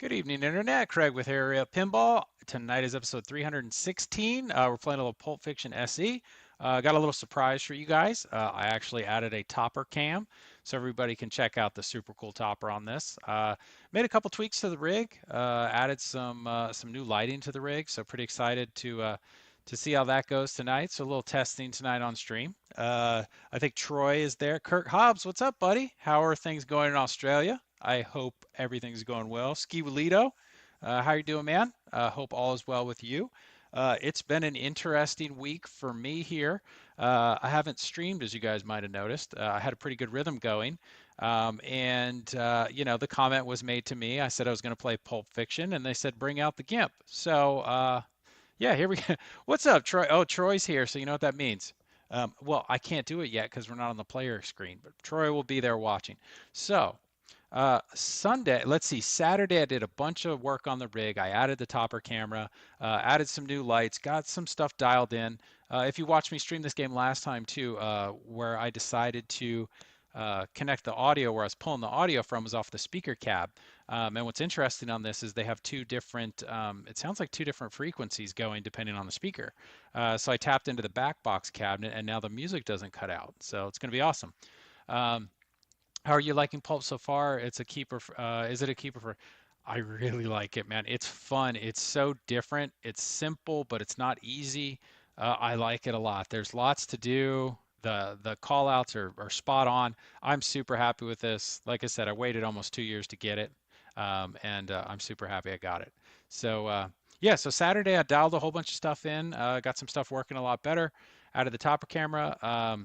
Good evening, Internet. Craig with HurryUpPinball. Tonight is episode 316. We're playing a little Pulp Fiction SE. Got a little surprise for you guys. I actually added a topper cam so everybody can check out the super cool topper on this. Made a couple tweaks to the rig, added some new lighting to the rig, so pretty excited to see how that goes tonight. So a little testing tonight on stream. I think Troy is there. Kirk Hobbs, what's up, buddy? How are things going in Australia? I hope everything's going well. Ski Walito, how you doing, man? Hope all is well with you. It's been an interesting week for me here. I haven't streamed, as you guys might have noticed. I had a pretty good rhythm going. The comment was made to me. I said I was going to play Pulp Fiction, and they said, bring out the GIMP. Yeah, here we go. What's up, Troy? Oh, Troy's here, so you know what that means. Well, I can't do it yet because we're not on the player screen, but Troy will be there watching. So, Sunday, let's see, Saturday I did a bunch of work on the rig. I added the topper camera, added some new lights, got some stuff dialed in. If you watched me stream this game last time too, where I decided to connect the audio, where I was pulling the audio from was off the speaker cab. And what's interesting on this is they have two different, it sounds like two different frequencies going depending on the speaker. So I tapped into the back box cabinet and now the music doesn't cut out. So it's going to be awesome. Um, how are you liking Pulp so far? It's a keeper. Is it a keeper for? I really like it, man. It's fun. It's so different. It's simple, but it's not easy. I like it a lot. There's lots to do. The call outs are spot on. I'm super happy with this. Like I said, I waited almost 2 years to get it, and I'm super happy I got it. So so Saturday I dialed a whole bunch of stuff in. Got some stuff working a lot better out of the topper camera.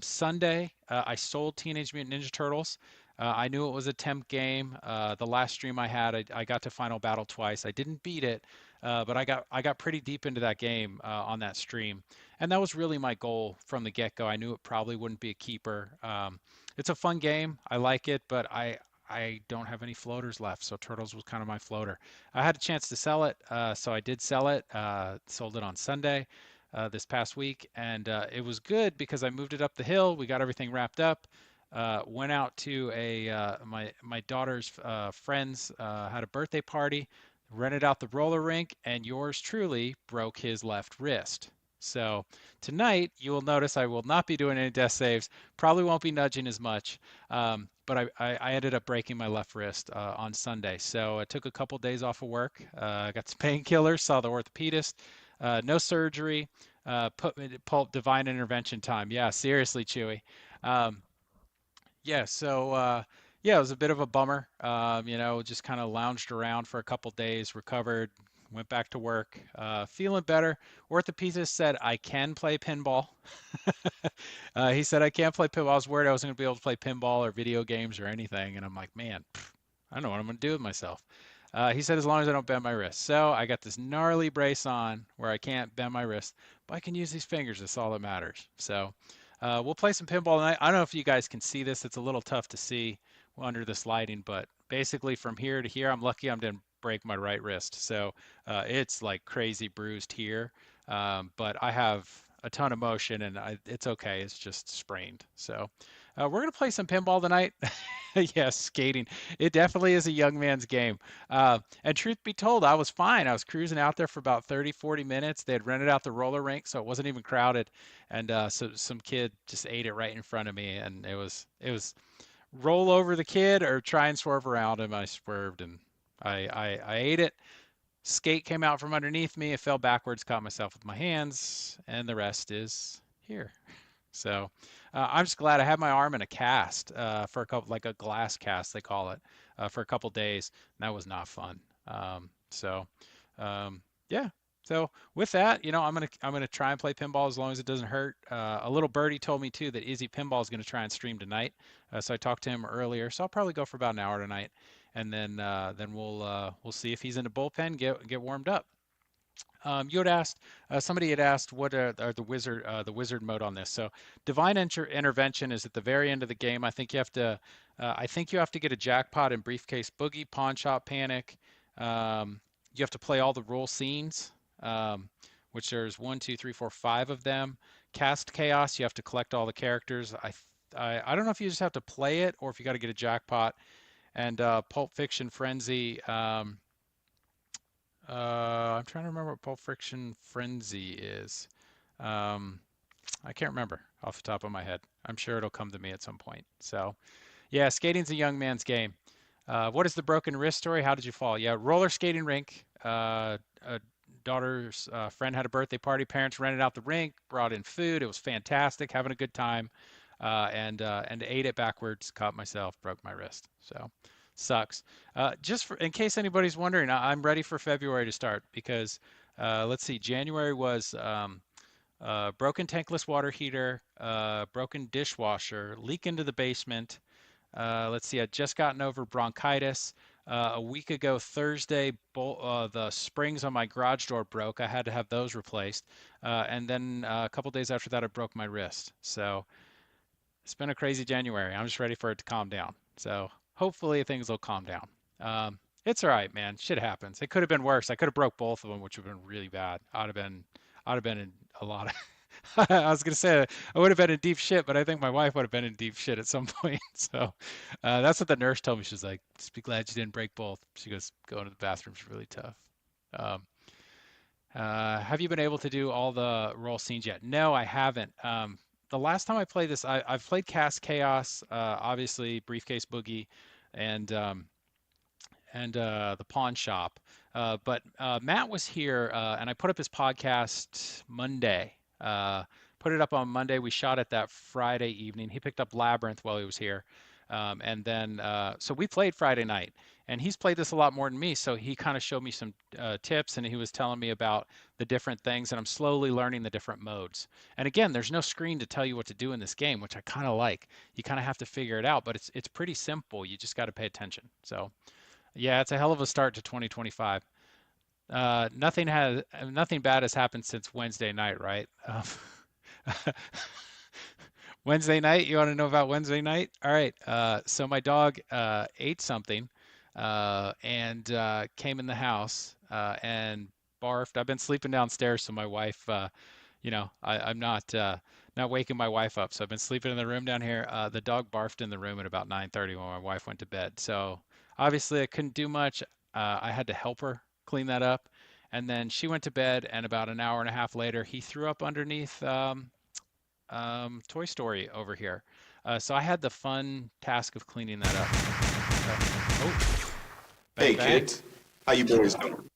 Sunday I sold Teenage Mutant Ninja Turtles. I knew it was a temp game. The last stream I had, I got to Final Battle twice. I didn't beat it, but I got pretty deep into that game on that stream, and that was really my goal from the get-go. I knew it probably wouldn't be a keeper. It's a fun game. I like it, but I don't have any floaters left, so Turtles was kind of my floater. I had a chance to sell it, so I did sell it. Sold it on Sunday this past week, and it was good because I moved it up the hill. We got everything wrapped up. Went out to a my daughter's friends had a birthday party, rented out the roller rink, and yours truly broke his left wrist. So tonight you will notice I will not be doing any death saves. Probably won't be nudging as much. But I ended up breaking my left wrist on Sunday. So I took a couple days off of work. Got some painkillers. Saw the orthopedist. No surgery. Put me Pulp divine intervention time. Yeah, seriously, Chewy. Um, yeah, it was a bit of a bummer. Just kind of lounged around for a couple days, recovered, went back to work, feeling better. Orthopedist said I can play pinball. He said I can't play pinball. I was worried I wasn't going to be able to play pinball or video games or anything, and I'm like, man, I don't know what I'm going to do with myself. He said as long as I don't bend my wrist. So I got this gnarly brace on where I can't bend my wrist, but I can use these fingers. That's all that matters. So we'll play some pinball tonight. I don't know if you guys can see this. It's a little tough to see under this lighting, but basically from here to here, I'm lucky I didn't break my right wrist. So it's like crazy bruised here. But I have a ton of motion and it's okay. It's just sprained. So we're going to play some pinball tonight. Yes, skating. It definitely is a young man's game. And truth be told, I was fine. I was cruising out there for about 30, 40 minutes. They had rented out the roller rink, so it wasn't even crowded. And so some kid just ate it right in front of me, and it was roll over the kid or try and swerve around him. I swerved and I ate it. Skate came out from underneath me. I fell backwards, caught myself with my hands, and the rest is here. So I'm just glad I had my arm in a cast for a couple, like a glass cast they call it, for a couple days. And that was not fun. So yeah. So with that, I'm gonna try and play pinball as long as it doesn't hurt. A little birdie told me too that Izzy Pinball is gonna try and stream tonight. So I talked to him earlier. So I'll probably go for about an hour tonight, and then we'll see if he's in the bullpen, get warmed up. You had asked, somebody had asked, what are the wizard mode on this? So divine intervention is at the very end of the game. I think you have to get a jackpot in briefcase boogie, pawn shop panic. You have to play all the rule scenes, which there's one, two, three, four, five of them. Cast chaos, you have to collect all the characters. I don't know if you just have to play it or if you got to get a jackpot. And Pulp Fiction Frenzy. I'm trying to remember what Pulp Friction Frenzy is. Um, I can't remember off the top of my head. I'm sure it'll come to me at some point. So, yeah, skating's a young man's game. What is the broken wrist story? How did you fall? Yeah, roller skating rink. A daughter's friend had a birthday party. Parents rented out the rink, brought in food. It was fantastic, having a good time, and ate it backwards. Caught myself, broke my wrist. So, sucks. Just for, in case anybody's wondering, I'm ready for February to start because let's see, January was broken tankless water heater, broken dishwasher, leak into the basement. Let's see, I'd just gotten over bronchitis. A week ago, Thursday, the springs on my garage door broke. I had to have those replaced. And then a couple days after that, I broke my wrist. So it's been a crazy January. I'm just ready for it to calm down. So hopefully things will calm down. It's all right, man. Shit happens. It could have been worse. I could have broke both of them, which would have been really bad. I'd have been in a lot of I was gonna say I would have been in deep shit, but I think my wife would have been in deep shit at some point. So that's what the nurse told me. She's like, "Just be glad you didn't break both." She goes, "Going to the bathroom's really tough." Um, have you been able to do all the roll scenes yet? No, I haven't. The last time I played this, I've played Cast Chaos, obviously Briefcase Boogie, and the pawn shop. But Matt was here, and I put up his podcast Monday. Put it up on Monday. We shot it that Friday evening. He picked up Labyrinth while he was here. So we played Friday night, and he's played this a lot more than me. So he kind of showed me some tips, and he was telling me about the different things, and I'm slowly learning the different modes. And again, there's no screen to tell you what to do in this game, which I kind of like. You kind of have to figure it out, but it's pretty simple. You just got to pay attention. So. Yeah, it's a hell of a start to 2025. Nothing bad has happened since Wednesday night, right? Wednesday night, you want to know about Wednesday night? All right. So my dog ate something and came in the house and barfed. I've been sleeping downstairs, so my wife, I'm not waking my wife up. So I've been sleeping in the room down here. The dog barfed in the room at about 9:30 when my wife went to bed. So obviously I couldn't do much. I had to help her clean that up. And then she went to bed, and about an hour and a half later, he threw up underneath Toy Story over here. So I had the fun task of cleaning that up. So, oh, Hey bang, bang. kids, how you boys doing?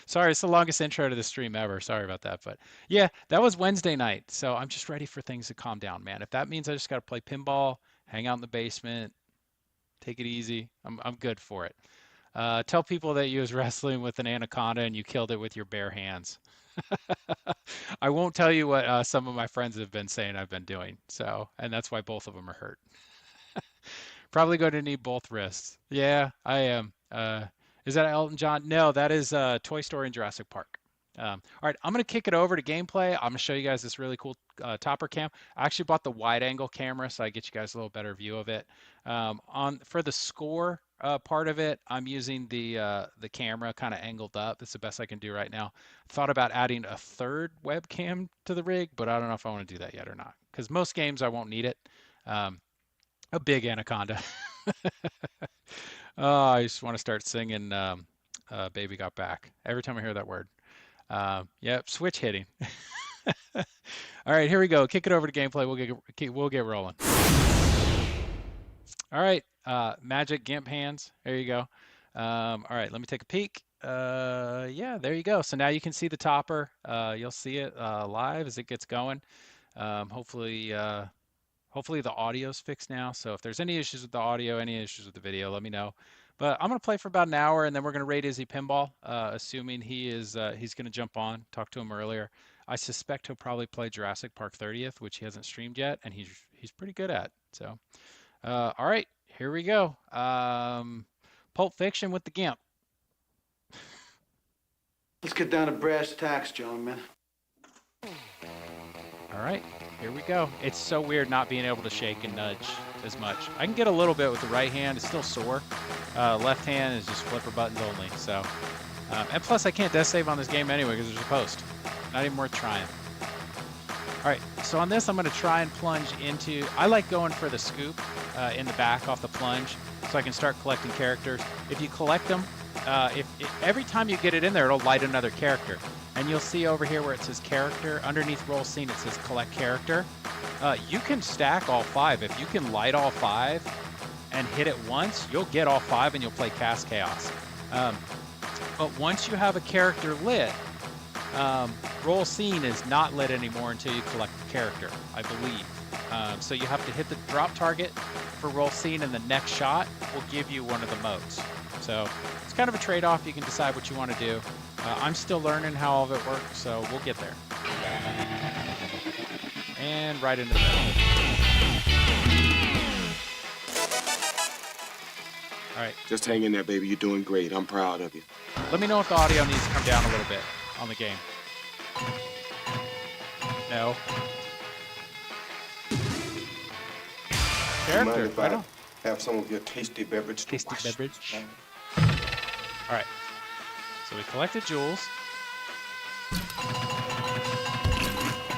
Sorry, it's the longest intro to the stream ever. Sorry about that. But yeah, that was Wednesday night. So I'm just ready for things to calm down, man. If that means I just got to play pinball, hang out in the basement, take it easy, I'm good for it. Tell people that you was wrestling with an anaconda and you killed it with your bare hands. I won't tell you what some of my friends have been saying I've been doing. So, and that's why both of them are hurt. Probably going to need both wrists. Yeah, I am. Is that Elton John? No, that is Toy Story and Jurassic Park. All right, I'm going to kick it over to gameplay. I'm going to show you guys this really cool topper cam. I actually bought the wide angle camera so I get you guys a little better view of it. For the score part of it, I'm using the camera kind of angled up. That's the best I can do right now. Thought about adding a third webcam to the rig, but I don't know if I want to do that yet or not. Because most games I won't need it. Um, a big anaconda. Oh, I just want to start singing Baby Got Back every time I hear that word. Yep, switch hitting. All right, here we go. Kick it over to gameplay. We'll get rolling. All right, magic GIMP hands. There you go. All right, let me take a peek. Yeah, there you go. So now you can see the topper. You'll see it live as it gets going. Hopefully, hopefully the audio's fixed now. So if there's any issues with the audio, any issues with the video, let me know. But I'm gonna play for about an hour, and then we're gonna rate Izzy Pinball, assuming he's gonna jump on. Talked to him earlier. I suspect he'll probably play Jurassic Park 30th, which he hasn't streamed yet, and he's pretty good at. So, all right, here we go. Pulp Fiction with the GIMP. Let's get down to brass tacks, gentlemen. All right, here we go. It's so weird not being able to shake and nudge as much. I can get a little bit with the right hand. It's still sore. Left hand is just flipper buttons only. So, and plus I can't death save on this game anyway because there's a post. Not even worth trying. All right, so on this I'm going to try and plunge into. I like going for the scoop in the back off the plunge, so I can start collecting characters. If you collect them, every time you get it in there, it'll light another character. And you'll see over here where it says character, underneath roll scene, it says collect character. You can stack all 5. If you can light all 5 and hit it once, you'll get all 5 and you'll play Cast Chaos. But once you have a character lit, roll scene is not lit anymore until you collect the character, I believe. So you have to hit the drop target for roll scene, and the next shot will give you one of the modes. So it's kind of a trade-off. You can decide what you want to do. I'm still learning how all of it works, so we'll get there. And right into the middle. All right. Just hang in there, baby. You're doing great. I'm proud of you. Let me know if the audio needs to come down a little bit on the game. No. Mind Character. if I I don't. have some of your tasty beverage? to Tasty wash? beverage. All right. So we collected jewels.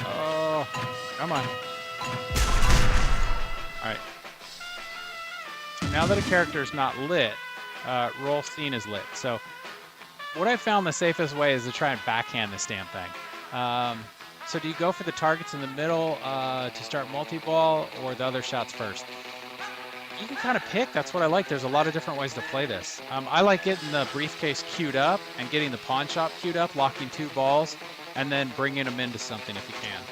Oh, come on. All right. So now that a character is not lit, roll scene is lit. So what I found the safest way is to try and backhand this damn thing. So do you go for the targets in the middle to start multi-ball, or the other shots first? You can kind of pick. That's what I like. There's a lot of different ways to play this. I like getting the briefcase queued up and getting the pawn shop queued up, locking 2 balls, and then bringing them into something if you can.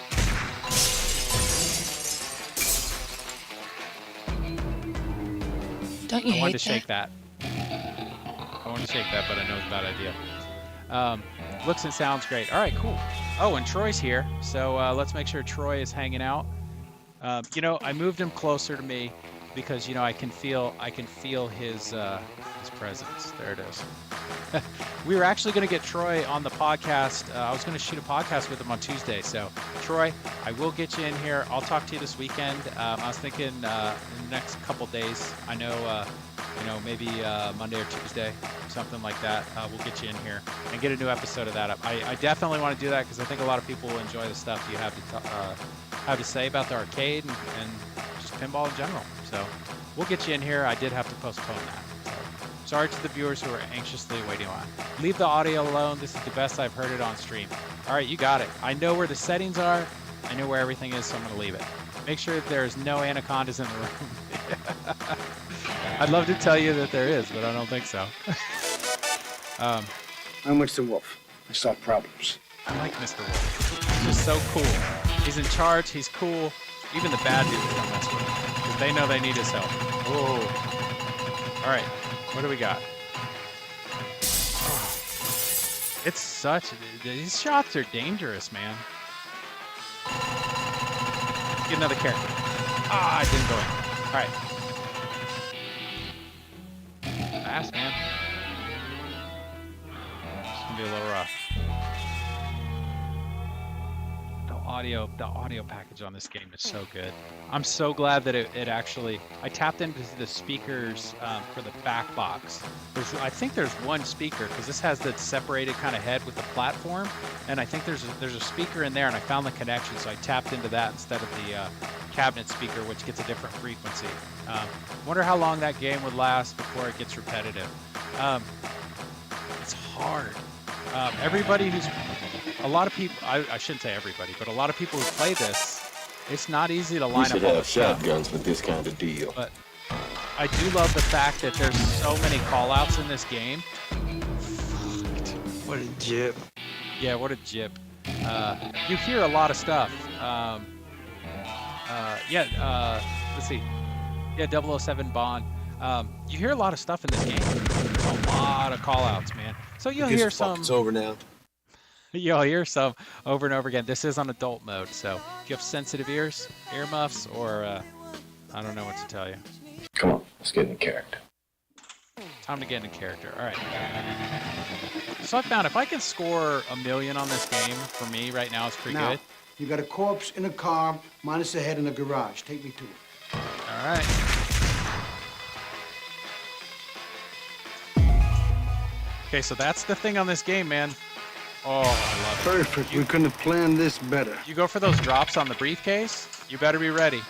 Don't you I wanted to hate shake that. I wanted to shake that, but I know it's a bad idea. Looks and sounds great. All right, cool. Oh, and Troy's here, so let's make sure Troy is hanging out. You know, I moved him closer to me because, you know, I can feel his presence. There it is. We were actually going to get Troy on the podcast. I was going to shoot a podcast with him on Tuesday. So, Troy, I will get you in here. I'll talk to you this weekend. I was thinking in the next couple days. I know, you know, maybe Monday or Tuesday, something like that. We'll get you in here and get a new episode of that up. I definitely want to do that because I think a lot of people will enjoy the stuff you have to say about the arcade and just pinball in general. So we'll get you in here. I did have to postpone that. So sorry to the viewers who are anxiously waiting on. Leave the audio alone. This is the best I've heard it on stream. All right, you got it. I know where the settings are. I know where everything is, so I'm going to leave it. Make sure that there's no anacondas in the room. I'd love to tell you that there is, but I don't think so. I'm Mr. Wolf. I solve problems. I like Mr. Wolf. He's just so cool. He's in charge. He's cool. Even the bad dudes don't mess with him because they know they need his help. Whoa. All right. What do we got? Oh. It's such... These shots are dangerous, man. Get another character. Ah, I didn't go in. All right. Fast, man. It's gonna be a little rough. The audio package on this game is so good. I'm so glad that it actually, I tapped into the speakers for the back box. I think there's one speaker because this has the separated kind of head with the platform, and I think there's a speaker in there, and I found the connection, so I tapped into that instead of the cabinet speaker, which gets a different frequency. Wonder how long that game would last before it gets repetitive. It's hard. Everybody who's, a lot of people, I shouldn't say everybody, but a lot of people who play this, it's not easy to line up all the stuff. Shotguns for this kind of deal. But I do love the fact that there's so many call-outs in this game. What a jip. Yeah, what a jip. You hear a lot of stuff. Let's see. Yeah, 007 Bond. You hear a lot of stuff in this game. There's a lot of call-outs, man. So you'll hear some... It's over now. You'll hear some over and over again. This is on adult mode, so if you have sensitive ears, earmuffs, or I don't know what to tell you. Come on, let's get into character. Time to get into character. All right. So I found if I can score 1 million on this game, for me right now, it's pretty good. You got a corpse in a car, minus a head in a garage. Take me to it. All right. Okay, so that's the thing on this game, man. Oh, I love it. Perfect. We couldn't have planned this better. You go for those drops on the briefcase, you better be ready.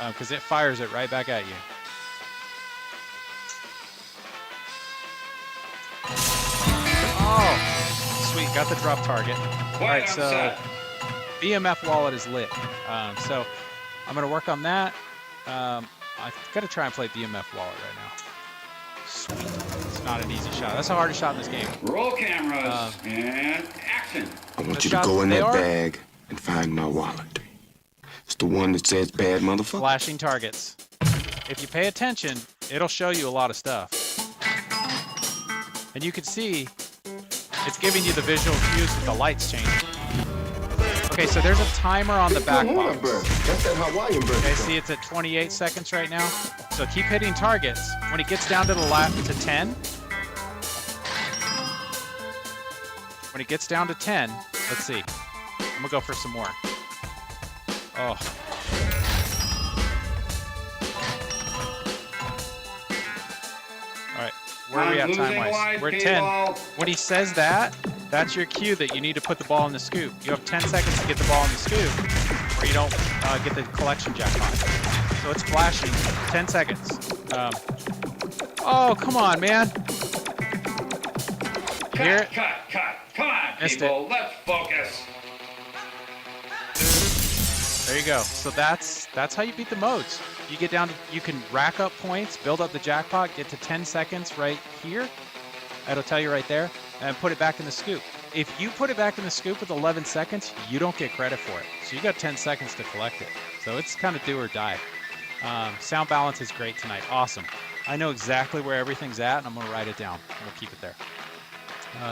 Because it fires it right back at you. got the drop target. All right, so BMF wallet is lit. So I'm gonna work on that. I've got to try and play BMF wallet right now. Sweet. It's not an easy shot. That's the hardest shot in this game. Roll cameras and action. I want you to go in that bag and find my wallet. It's the one that says bad motherfucker. Flashing targets. If you pay attention, it'll show you a lot of stuff. And you can see it's giving you the visual cues with the lights changing. Okay, so there's a timer on the back box. That's that Hawaiian bird. Okay, see it's at 28 seconds right now. So keep hitting targets. When it gets down to the left to 10, when it gets down to 10, let's see. I'm gonna go for some more. Oh. All right, where are we at time-wise? We're at 10. When he says that, that's your cue that you need to put the ball in the scoop. You have 10 seconds to get the ball in the scoop, or you don't get the collection jackpot. So it's flashing. 10 seconds. Oh, come on, man. Cut. Come on, Missed people. Let's focus. There you go. So that's how you beat the modes. You get down to, you can rack up points, build up the jackpot, get to 10 seconds right here. It'll tell you right there, and put it back in the scoop. If you put it back in the scoop with 11 seconds, you don't get credit for it. So you got 10 seconds to collect it. So it's kind of do or die. Sound balance is great tonight. Awesome. I know exactly where everything's at, and I'm going to write it down. We'll keep it there.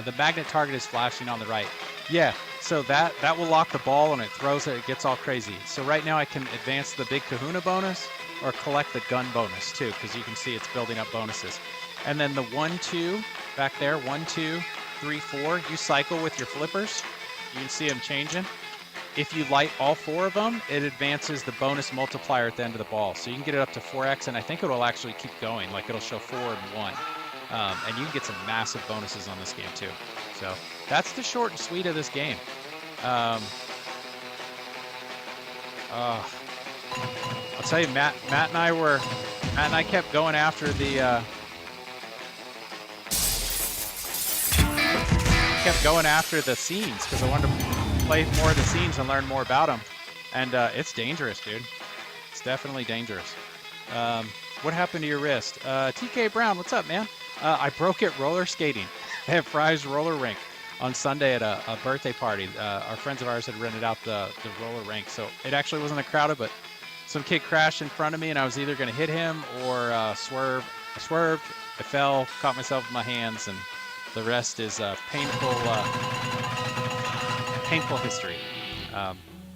The magnet target is flashing on the right. Yeah, so that will lock the ball, and it throws it. It gets all crazy. So right now I can advance the big kahuna bonus or collect the gun bonus too, because you can see it's building up bonuses. And then the 1, 2 back there, 1, 2, 3, 4. You cycle with your flippers. You can see them changing. If you light all 4 of them, it advances the bonus multiplier at the end of the ball. So you can get it up to 4x, and I think it'll actually keep going. Like it'll show 4 and 1. And you can get some massive bonuses on this game too. So that's the short and sweet of this game. I'll tell you, Matt and I kept going after the scenes because I wanted to play more of the scenes and learn more about them. And it's dangerous, dude. It's definitely dangerous. What happened to your wrist? TK Brown, what's up, man? I broke it roller skating at Fry's roller rink on Sunday at a birthday party. Our friends of ours had rented out the roller rink, so it actually wasn't crowded, but some kid crashed in front of me, and I was either going to hit him or swerve. I swerved, I fell, caught myself in my hands, and the rest is painful history.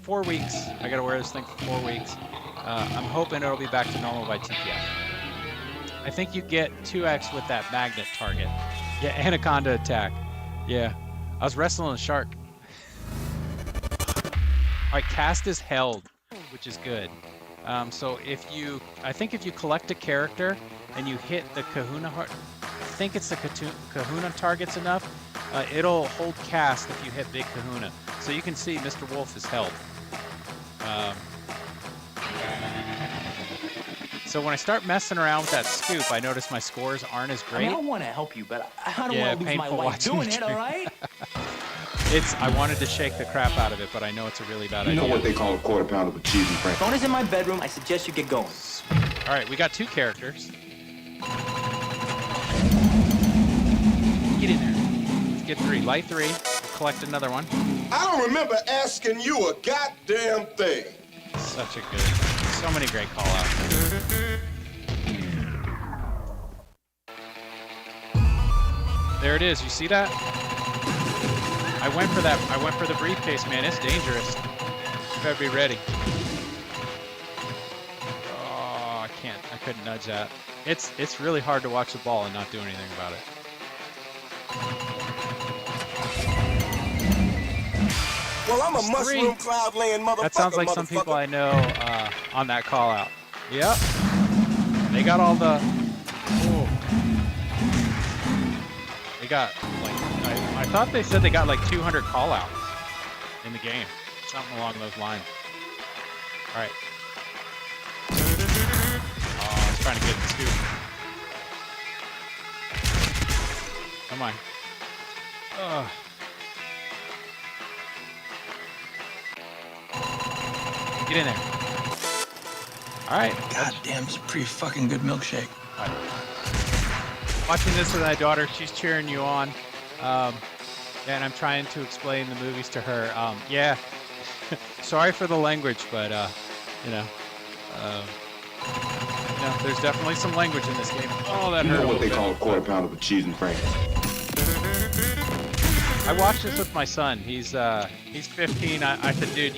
4 weeks. I got to wear this thing for 4 weeks. I'm hoping it'll be back to normal by TPF. I think you get 2x with that magnet target. Yeah, anaconda attack. Yeah, I was wrestling a shark. All right, cast is held, which is good. So I think if you collect a character and you hit the kahuna heart, I think it's the kahuna targets enough, it'll hold cast if you hit big kahuna. So you can see Mr. Wolf is held. So when I start messing around with that scoop, I notice my scores aren't as great. I mean, I want to help you, but I don't want to lose my life doing it, all right? I wanted to shake the crap out of it, but I know it's a really bad idea. You know what they call a quarter pound of a cheesy frank? Phone is in my bedroom. I suggest you get going. All right, we got 2 characters. Get in there. Let's get 3. Light 3. We'll collect another one. I don't remember asking you a goddamn thing. Such a good. So many great call-outs. There it is. You see that? I went for that. I went for the briefcase, man. It's dangerous. You better be ready. Oh, I can't. I couldn't nudge that. It's really hard to watch the ball and not do anything about it. Well, I'm a mushroom cloud laying motherfucker. That sounds like some people I know on that call out. Yep. They got all the. Ooh. They got like I thought they said they got like 200 call outs in the game. Something along those lines. All right. Oh, I was trying to get the scoop. Come on. Get in there. All right. God damn, it's a pretty fucking good milkshake. Watching this with my daughter, she's cheering you on. And I'm trying to explain the movies to her. Yeah, sorry for the language, but you know, there's definitely some language in this game. Oh, that You hurt know a what they little call a bit. quarter pounder with cheese and France. I watched this with my son. He's 15. I said, dude,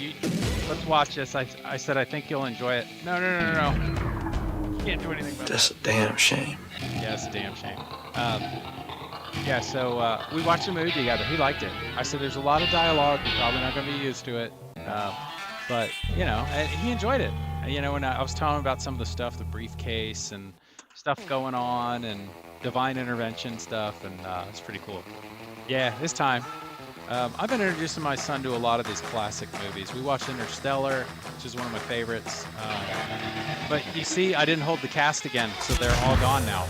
let's watch this. I said, I think you'll enjoy it. No. You can't do anything about That's that. a damn shame. Yeah, it's a damn shame. Yeah, so we watched the movie together. He liked it. I said, there's a lot of dialogue. You're probably not going to be used to it. But, and he enjoyed it. And I was telling him about some of the stuff, the briefcase and stuff going on and divine intervention stuff, and it's pretty cool. Yeah, it's time. I've been introducing my son to a lot of these classic movies. We watched Interstellar, which is one of my favorites. But you see, I didn't hold the cast again, so they're all gone now.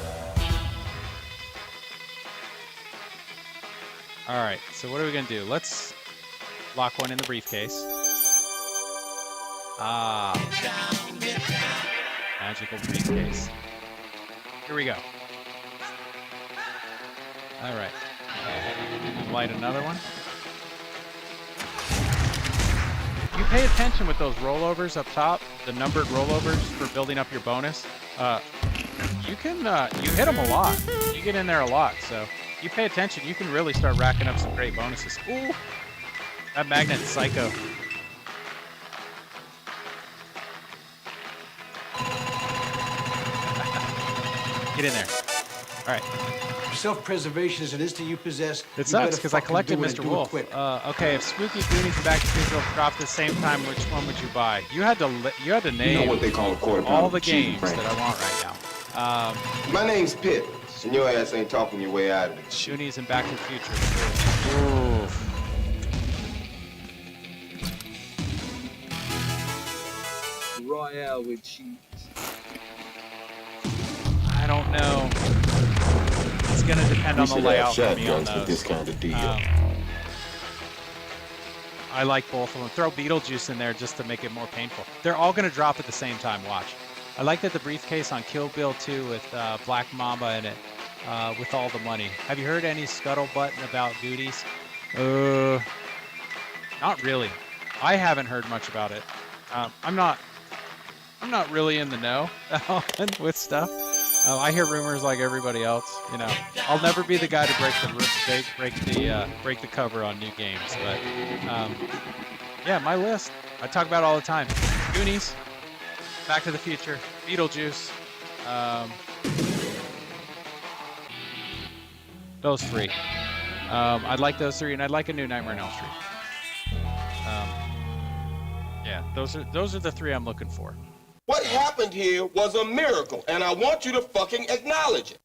All right, so what are we gonna do? Let's lock one in the briefcase. Magical briefcase. Here we go. All right. Light another one. You pay attention with those rollovers up top, the numbered rollovers for building up your bonus. You hit them a lot. You get in there a lot, so you pay attention, you can really start racking up some great bonuses. Ooh, that magnet's psycho. Get in there. All right. Self-preservation is an instinct you possess. It sucks because I collected Mr. Wolf. Quick. Okay, if Spooky Goonies and Back to the Future dropped at the same time, which one would you buy? You had to name You know what they call a quarter pounder all the with cheese and games that France. I want right now. My name's Pitt, and your ass ain't talking your way out of it. Goonies and Back to the Future. Oof. Royale with cheese. I don't know. It's gonna depend We on the should layout have for me on shotguns with this those. kind of deal. I like both of them. Throw Beetlejuice in there just to make it more painful. They're all gonna drop at the same time. Watch. I like that the briefcase on Kill Bill 2 with Black Mamba in it, with all the money. Have you heard any scuttlebutt about Goodies? Not really. I haven't heard much about it. I'm not really in the know with stuff. I hear rumors like everybody else. I'll never be the guy to break the cover on new games. But yeah, my list. I talk about it all the time. Goonies, Back to the Future, Beetlejuice. Those three. I'd like those three, and I'd like a new Nightmare on Elm Street. Yeah, those are the three I'm looking for. What happened here was a miracle, and I want you to fucking acknowledge it.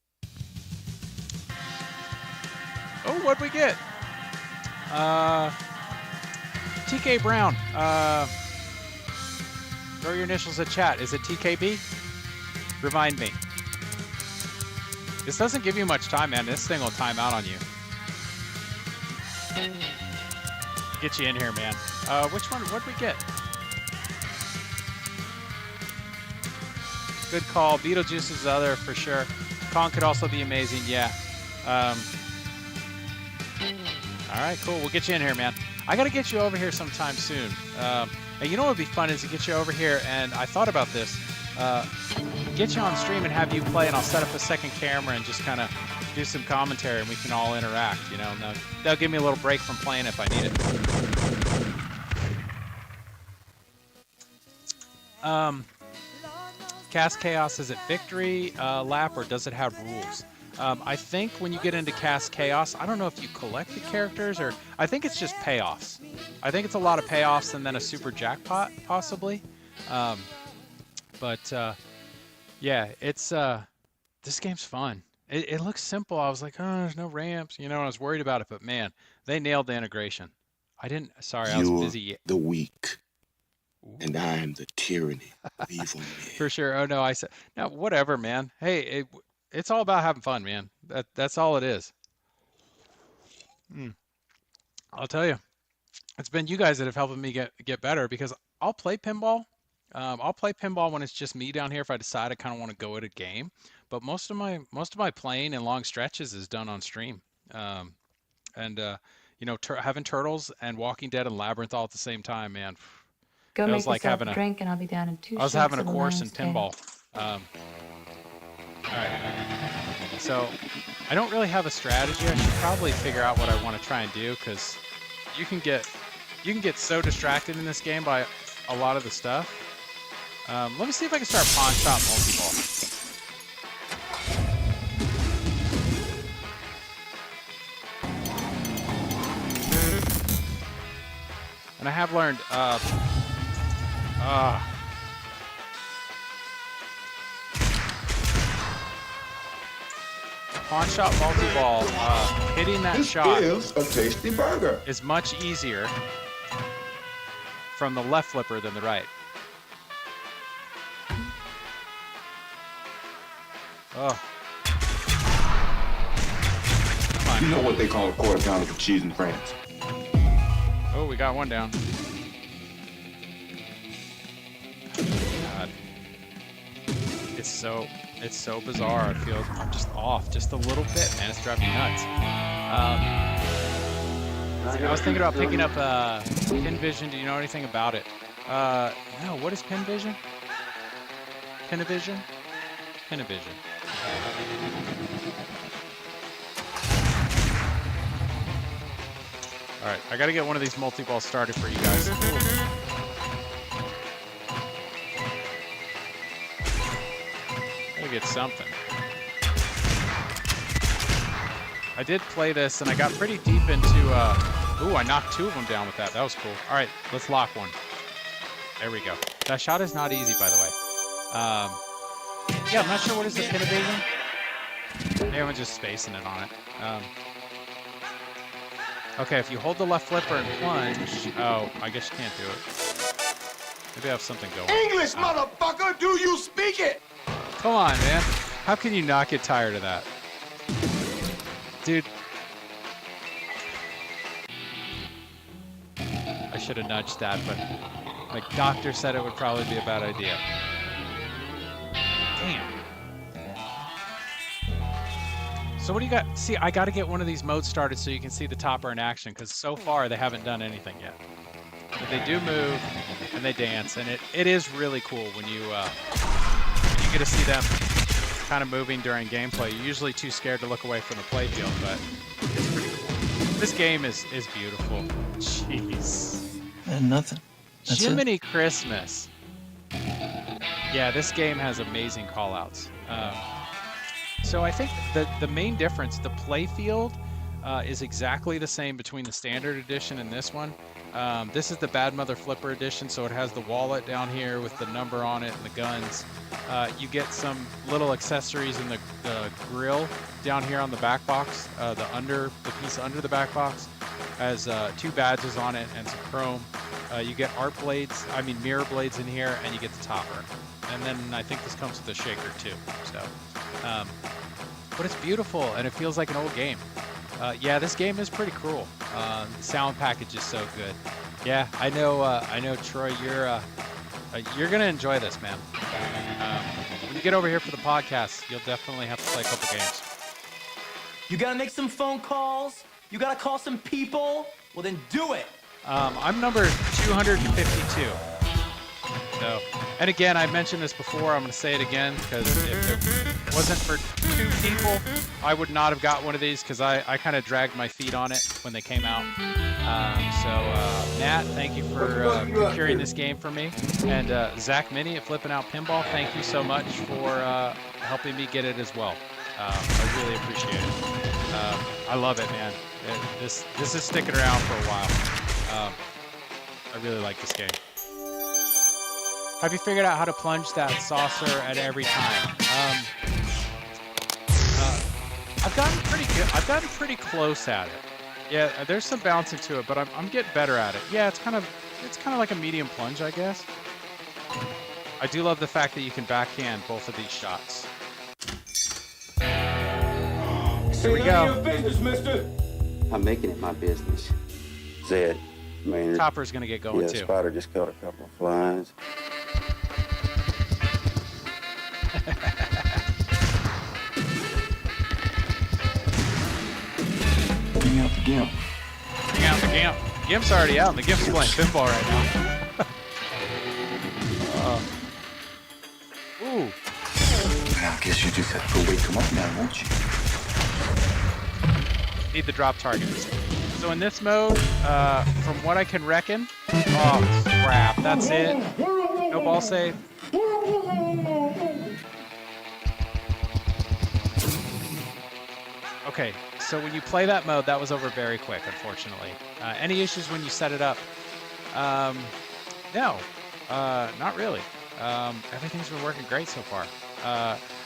Oh, what'd we get? TK Brown. Throw your initials in chat. Is it TKB? Remind me. This doesn't give you much time, man. This thing will time out on you. Get you in here, man. Which one? What'd we get? Good call. Beetlejuice is the other for sure. Kong could also be amazing. Yeah. All right, cool. We'll get you in here, man. I got to get you over here sometime soon. And you know what would be fun is to get you over here, and I thought about this. Get you on stream and have you play, and I'll set up a second camera and just kind of do some commentary, and we can all interact, and they'll give me a little break from playing if I need it. Cast Chaos, is it victory lap, or does it have rules? I think when you get into Cast Chaos, I don't know if you collect the characters, or I think it's just payoffs. I think it's a lot of payoffs and then a super jackpot, possibly. Yeah, it's this game's fun. It looks simple. I was like, oh, there's no ramps, I was worried about it, but man, they nailed the integration. I was busy. The weak, and I am the tyranny of evil men. For sure. Oh no, I said no. Whatever, man. Hey, it's all about having fun, man. That's all it is. I'll tell you, it's been you guys that have helped me get better, because I'll play pinball. I'll play pinball when it's just me down here if I decide I kind of want to go at a game. But most of my playing in long stretches is done on stream. Um, and you know, having Turtles and Walking Dead and Labyrinth all at the same time, man. Go It make was like yourself having a drink and I'll be down in 2 I was shakes having a of the course in lion's tail. pinball. All right. So I don't really have a strategy. I should probably figure out what I want to try and do because you can get so distracted in this game by a lot of the stuff. Let me see if I can start pawn shop multi-ball. And I have learned pawn shop multi-ball, hitting that shot is a tasty burger. is much easier from the left flipper than the right. Oh. Come on. You know what they call a quarter pounder for cheese in France? Oh, we got one down. God. It's so bizarre. I feel I'm just off just a little bit, man. It's driving me nuts. I was thinking about picking up PinVision. Do you know anything about it? No. What is PinVision? Pinavision? Pinavision. All right, I got to get one of these multi-balls started for you guys. Gotta get something. I did play this, and I got pretty deep into, ooh, I knocked 2 of them down with that. That was cool. All right, let's lock one. There we go. That shot is not easy, by the way. Yeah, I'm not sure what is the pin evasion. Maybe I'm just spacing it on it. Okay, if you hold the left flipper and plunge, oh, I guess you can't do it. Maybe I have something going. English, motherfucker, do you speak it? Come on, man. How can you not get tired of that? Dude. I should have nudged that, but my doctor said it would probably be a bad idea. Damn. So what do you got? See, I got to get one of these modes started so you can see the topper in action, because so far they haven't done anything yet. But they do move, and they dance, and it is really cool when you get to see them kind of moving during gameplay. You're usually too scared to look away from the playfield, but it's pretty cool. This game is beautiful. Jeez. And nothing. That's Jiminy Christmas. Yeah, this game has amazing callouts. So I think the main difference, the playfield is exactly the same between the standard edition and this one. This is the Bad Mother Flipper edition, so it has the wallet down here with the number on it and the guns. You get some little accessories in the grill down here on the back box. The piece under the back box has 2 badges on it and some chrome. You get mirror blades in here, and you get the topper. And then I think this comes with a shaker too. So, but it's beautiful and it feels like an old game. Yeah, this game is pretty cool. The sound package is so good. Yeah, I know, Troy, you're gonna enjoy this, man. When you get over here for the podcast, you'll definitely have to play a couple games. You gotta make some phone calls. You gotta call some people. Well, then do it. I'm number 252. So, and again, I mentioned this before. I'm going to say it again because if it wasn't for 2 people, I would not have got one of these because I kind of dragged my feet on it when they came out. Nat, thank you for procuring this game for me. And Zach Mini at Flipping Out Pinball, thank you so much for helping me get it as well. I really appreciate it. I love it, man. This is sticking around for a while. I really like this game. Have you figured out how to plunge that saucer at every time? I've gotten pretty good. I've gotten pretty close at it. Yeah, there's some bounce into it, but I'm getting better at it. Yeah, it's kind of like a medium plunge, I guess. I do love the fact that you can backhand both of these shots. Here we go. Business, mister. I'm making it my business. Zed, Maynard. Topper's gonna get going Yeah, too. Spider just caught a couple of flies. Bring out the gimp. Bring out the Gimp. Gimp's already out, and the Gimp's playing pinball right now. Ooh. I guess you just have to wake him up now, won't you? Need the drop targets. So in this mode, from what I can reckon, oh crap, that's it. No ball save. Okay, so when you play that mode, that was over very quick, unfortunately. Any issues when you set it up? No, not really. Everything's been working great so far.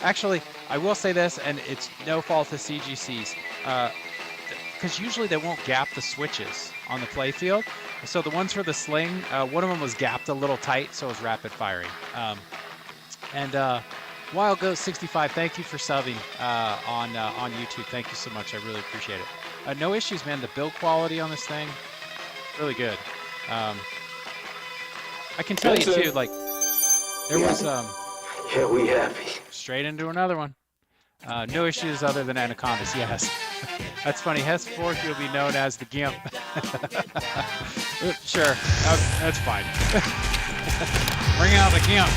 Actually, I will say this, and it's no fault of CGC's, because usually they won't gap the switches on the play field. So the ones for the sling, one of them was gapped a little tight, so it was rapid firing. Wild Ghost 65, thank you for subbing on YouTube. Thank you so much. I really appreciate it. No issues, man. The build quality on this thing, really good. I can tell you too, like there was Yeah, we happy. straight into another one. No issues other than anacondas. Yes, that's funny. Henceforth, you'll be known as the Gimp. Sure, that's fine. Bring out the Gimp.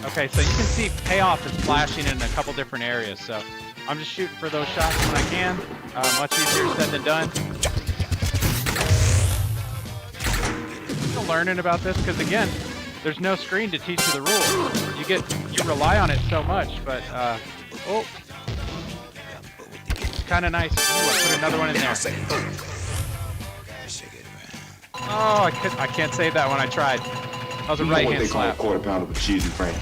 Okay, so you can see payoff is flashing in a couple different areas. So I'm just shooting for those shots when I can. Much easier said than done. Still learning about this because again, there's no screen to teach you the rules. You rely on it so much, but oh, it's kind of nice. Ooh, I put another one in there. Oh, I can't save that one. I tried. That was a right hand slap. Quarter pounder with cheese and France.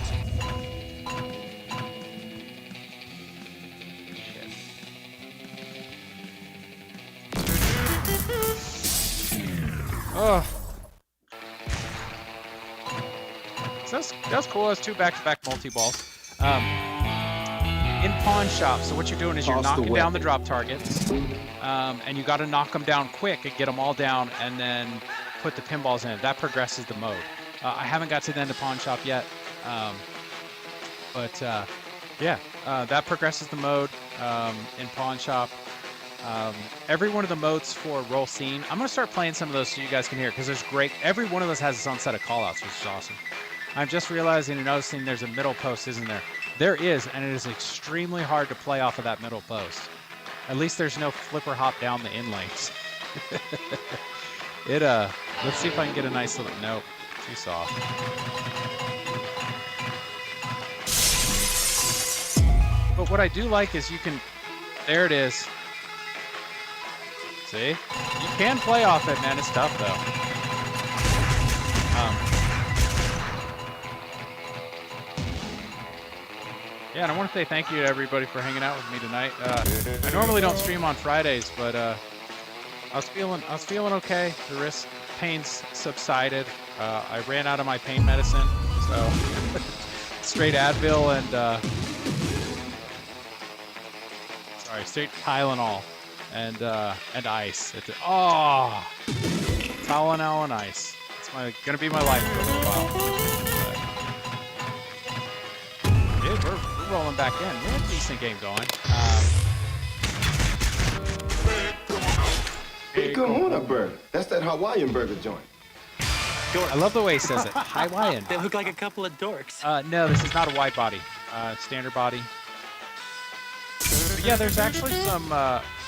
Oh. So that's cool. That's two back-to-back multi-balls. In pawn shop, so what you're doing is you're knocking down the drop targets, and you got to knock them down quick and get them all down, and then put the pinballs in. That progresses the mode. I haven't got to the end of pawn shop yet, but yeah, that progresses the mode in pawn shop. Every one of the modes for roll scene, I'm gonna start playing some of those so you guys can hear, because there's great. Every one of those has its own set of callouts, which is awesome. I'm just realizing and noticing there's a middle post, isn't there? There is, and it is extremely hard to play off of that middle post. At least there's no flipper hop down the in lanes. Let's see if I can get a nice little, nope, too soft. But what I do like is you can, there it is. See? You can play off it, man. It's tough, though. Yeah, and I want to say thank you to everybody for hanging out with me tonight. I normally don't stream on Fridays, but I was feeling okay. The wrist pains subsided. I ran out of my pain medicine, so straight Advil and straight Tylenol and ice. Tylenol and ice. It's gonna be my life for a little while. But, dude, we're rolling back in. We have a decent game going. Big Kahuna burger. That's that Hawaiian burger joint. I love the way he says it. Hawaiian. They look like a couple of dorks. No, this is not a wide body. Standard body. But yeah, there's actually some,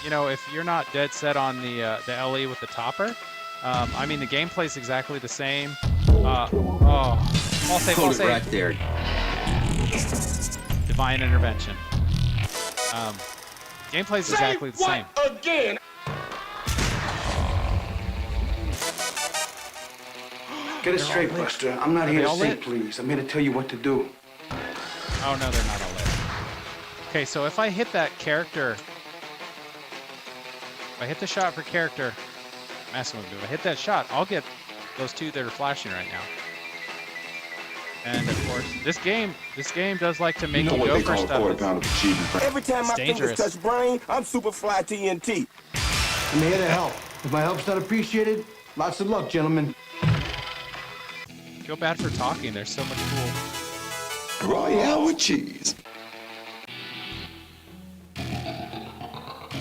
if you're not dead set on the LE with the topper, I mean, the gameplay's exactly the same. Ball save, ball save. Right there. Divine intervention. Gameplay's exactly the same. Again. Get it straight, Buster. I'm not here to say please. I'm here to tell you what to do. Oh, no, they're not all lit. Okay, so if I hit that character, if I hit the shot for character, messing with me. If I hit that shot, I'll get those two that are flashing right now. And of course. This game does like to You make know you what go they for call a stuff. quarter pound of achievement. Every time my fingers dangerous. touch brain, I'm super fly TNT. I'm here to help. If my help's not appreciated, lots of luck, gentlemen. Feel bad for talking. There's so much cool. Royale with cheese.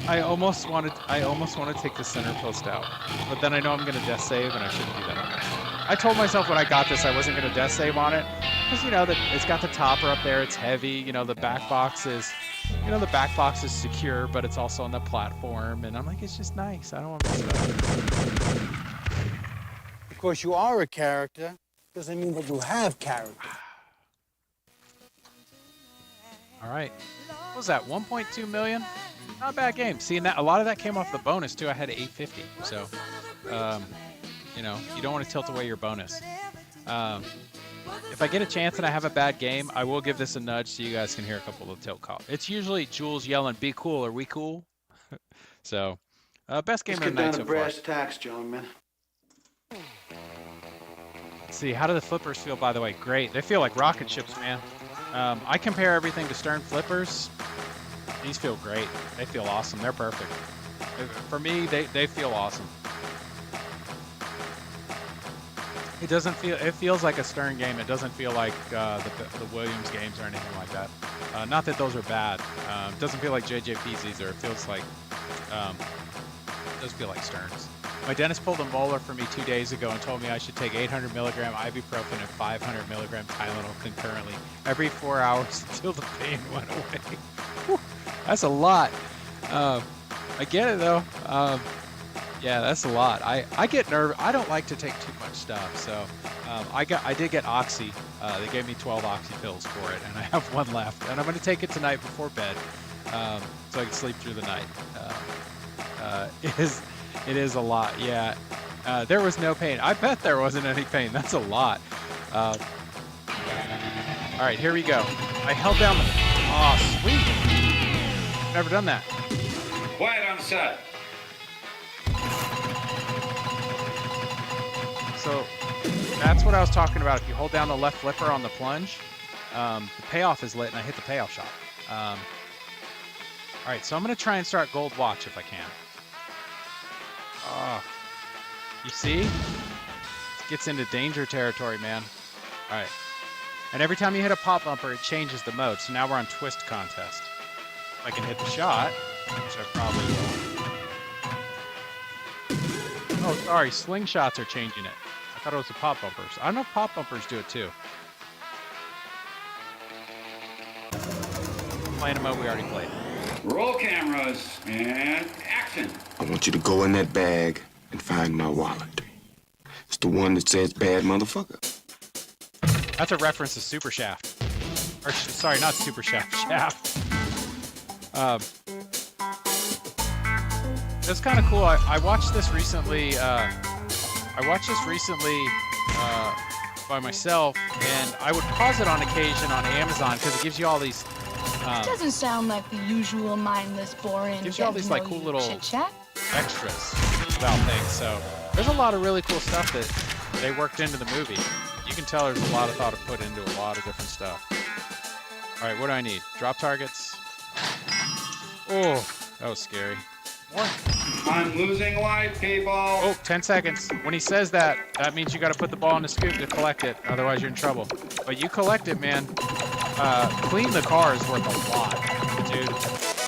I almost want to take the center post out, but then I know I'm gonna death save, and I shouldn't do that. I told myself when I got this I wasn't gonna death save on it, because you know that it's got the topper up there, it's heavy. You know the back box is secure, but it's also on the platform, and I'm like, it's just nice. I don't want to mess it up. Of course, you are a character. Doesn't mean that you have character. All right, what was that? 1.2 million? Not a bad game. Seeing that, a lot of that came off the bonus too. I had 850, so you know, you don't want to tilt away your bonus. If I get a chance and I have a bad game, I will give this a nudge so you guys can hear a couple of tilt calls. It's usually Jules yelling, "Be cool," or "We cool." So, best game Let's of get the night down so to far. brass tacks, gentlemen. Let's see, how do the flippers feel, by the way? Great. They feel like rocket ships, man. I compare everything to Stern flippers. These feel great. They feel awesome. They're perfect. For me, they feel awesome. It feels like a Stern game. It doesn't feel like the Williams games or anything like that. Not that those are bad. It doesn't feel like JJP's either. It feels like, it does feel like Sterns. My dentist pulled a molar for me 2 days ago and told me I should take 800 milligram ibuprofen and 500 milligram Tylenol concurrently every 4 hours until the pain went away. Whew, that's a lot. I get it though. Yeah, that's a lot. I get nervous. I don't like to take too much stuff, so I did get Oxy. They gave me 12 Oxy pills for it, and I have one left, and I'm going to take it tonight before bed, so I can sleep through the night. It is a lot. Yeah, there was no pain. I bet there wasn't any pain. That's a lot. All right, here we go. I held down the. Oh, sweet. Never done that. Quiet on set. So that's what I was talking about. If you hold down the left flipper on the plunge, the payoff is lit, and I hit the payoff shot. All right, so I'm going to try and start gold watch if I can. Oh, you see? It gets into danger territory, man. All right. And every time you hit a pop bumper, it changes the mode. So now we're on twist contest. If I can hit the shot, which I probably will. Oh, sorry, slingshots are changing it. I thought it was the pop bumpers. I don't know if pop bumpers do it too. Playing a mode we already played. Roll cameras and action. I want you to go in that bag and find my wallet. It's the one that says bad motherfucker. That's a reference to Super Shaft. Or, sorry, not Super Shaft, Shaft. It's kind of cool. I watched this recently. By myself, and I would pause it on occasion on Amazon because it gives you all these. Doesn't sound like the usual mindless, boring. Gives you all these like cool little chit-chat. extras about things. So there's a lot of really cool stuff that they worked into the movie. You can tell there's a lot of thought put into a lot of different stuff. All right, what do I need? Drop targets. Oh, that was scary. More. I'm losing light, people. Oh, 10 seconds. When he says that, that means you got to put the ball in the scoop to collect it. Otherwise, you're in trouble. But you collect it, man. Clean the car is worth a lot. Dude,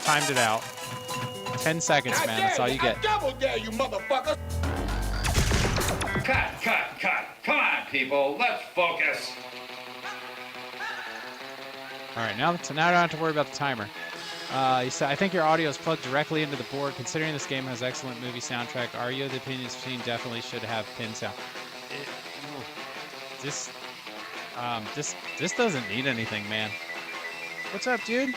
timed it out. 10 seconds, man. That's all you get. I double dare you, motherfucker. Cut. Come on, people. Let's focus. All right, now I don't have to worry about the timer. He said, I think your audio is plugged directly into the board. Considering this game has excellent movie soundtrack, are you of the opinion this machine definitely should have pin sound? This doesn't need anything, man. What's up, dude?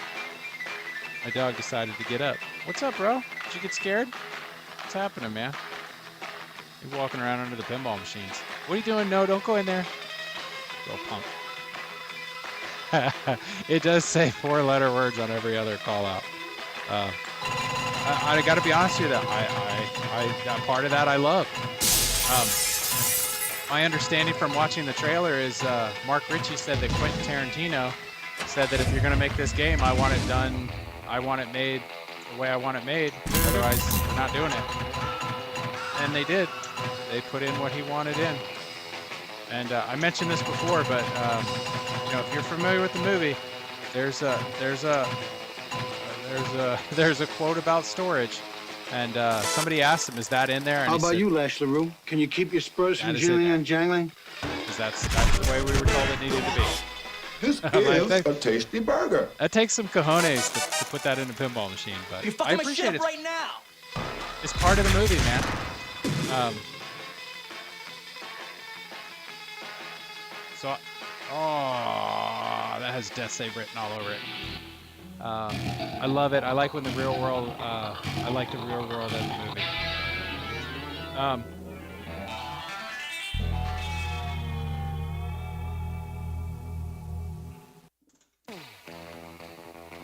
My dog decided to get up. What's up, bro? Did you get scared? What's happening, man? You're walking around under the pinball machines. What are you doing? No, don't go in there. Little punk. It does say 4-letter words on every other call out. I got to be honest with you, that part of that I love. my understanding from watching the trailer is Mark Ritchie said that Quentin Tarantino said that if you're going to make this game, I want it done, I want it made the way I want it made. Otherwise, we're not doing it. And they did. They put in what he wanted in. And I mentioned this before, but you know, if you're familiar with the movie, there's a quote about storage, and somebody asked him, "Is that in there?" And How he about said, you, Lash LaRue? Can you keep your spurs from That is it. jingling and jangling? "Because that's the way we were told it needed to be." This I is think- a tasty burger. That takes some cojones to put that in a pinball machine, but You're I fucking my appreciate shit it. up right now. It's part of the movie, man. So, that has Death Save written all over it. I love it. I like when the real world. I like the real world of the movie.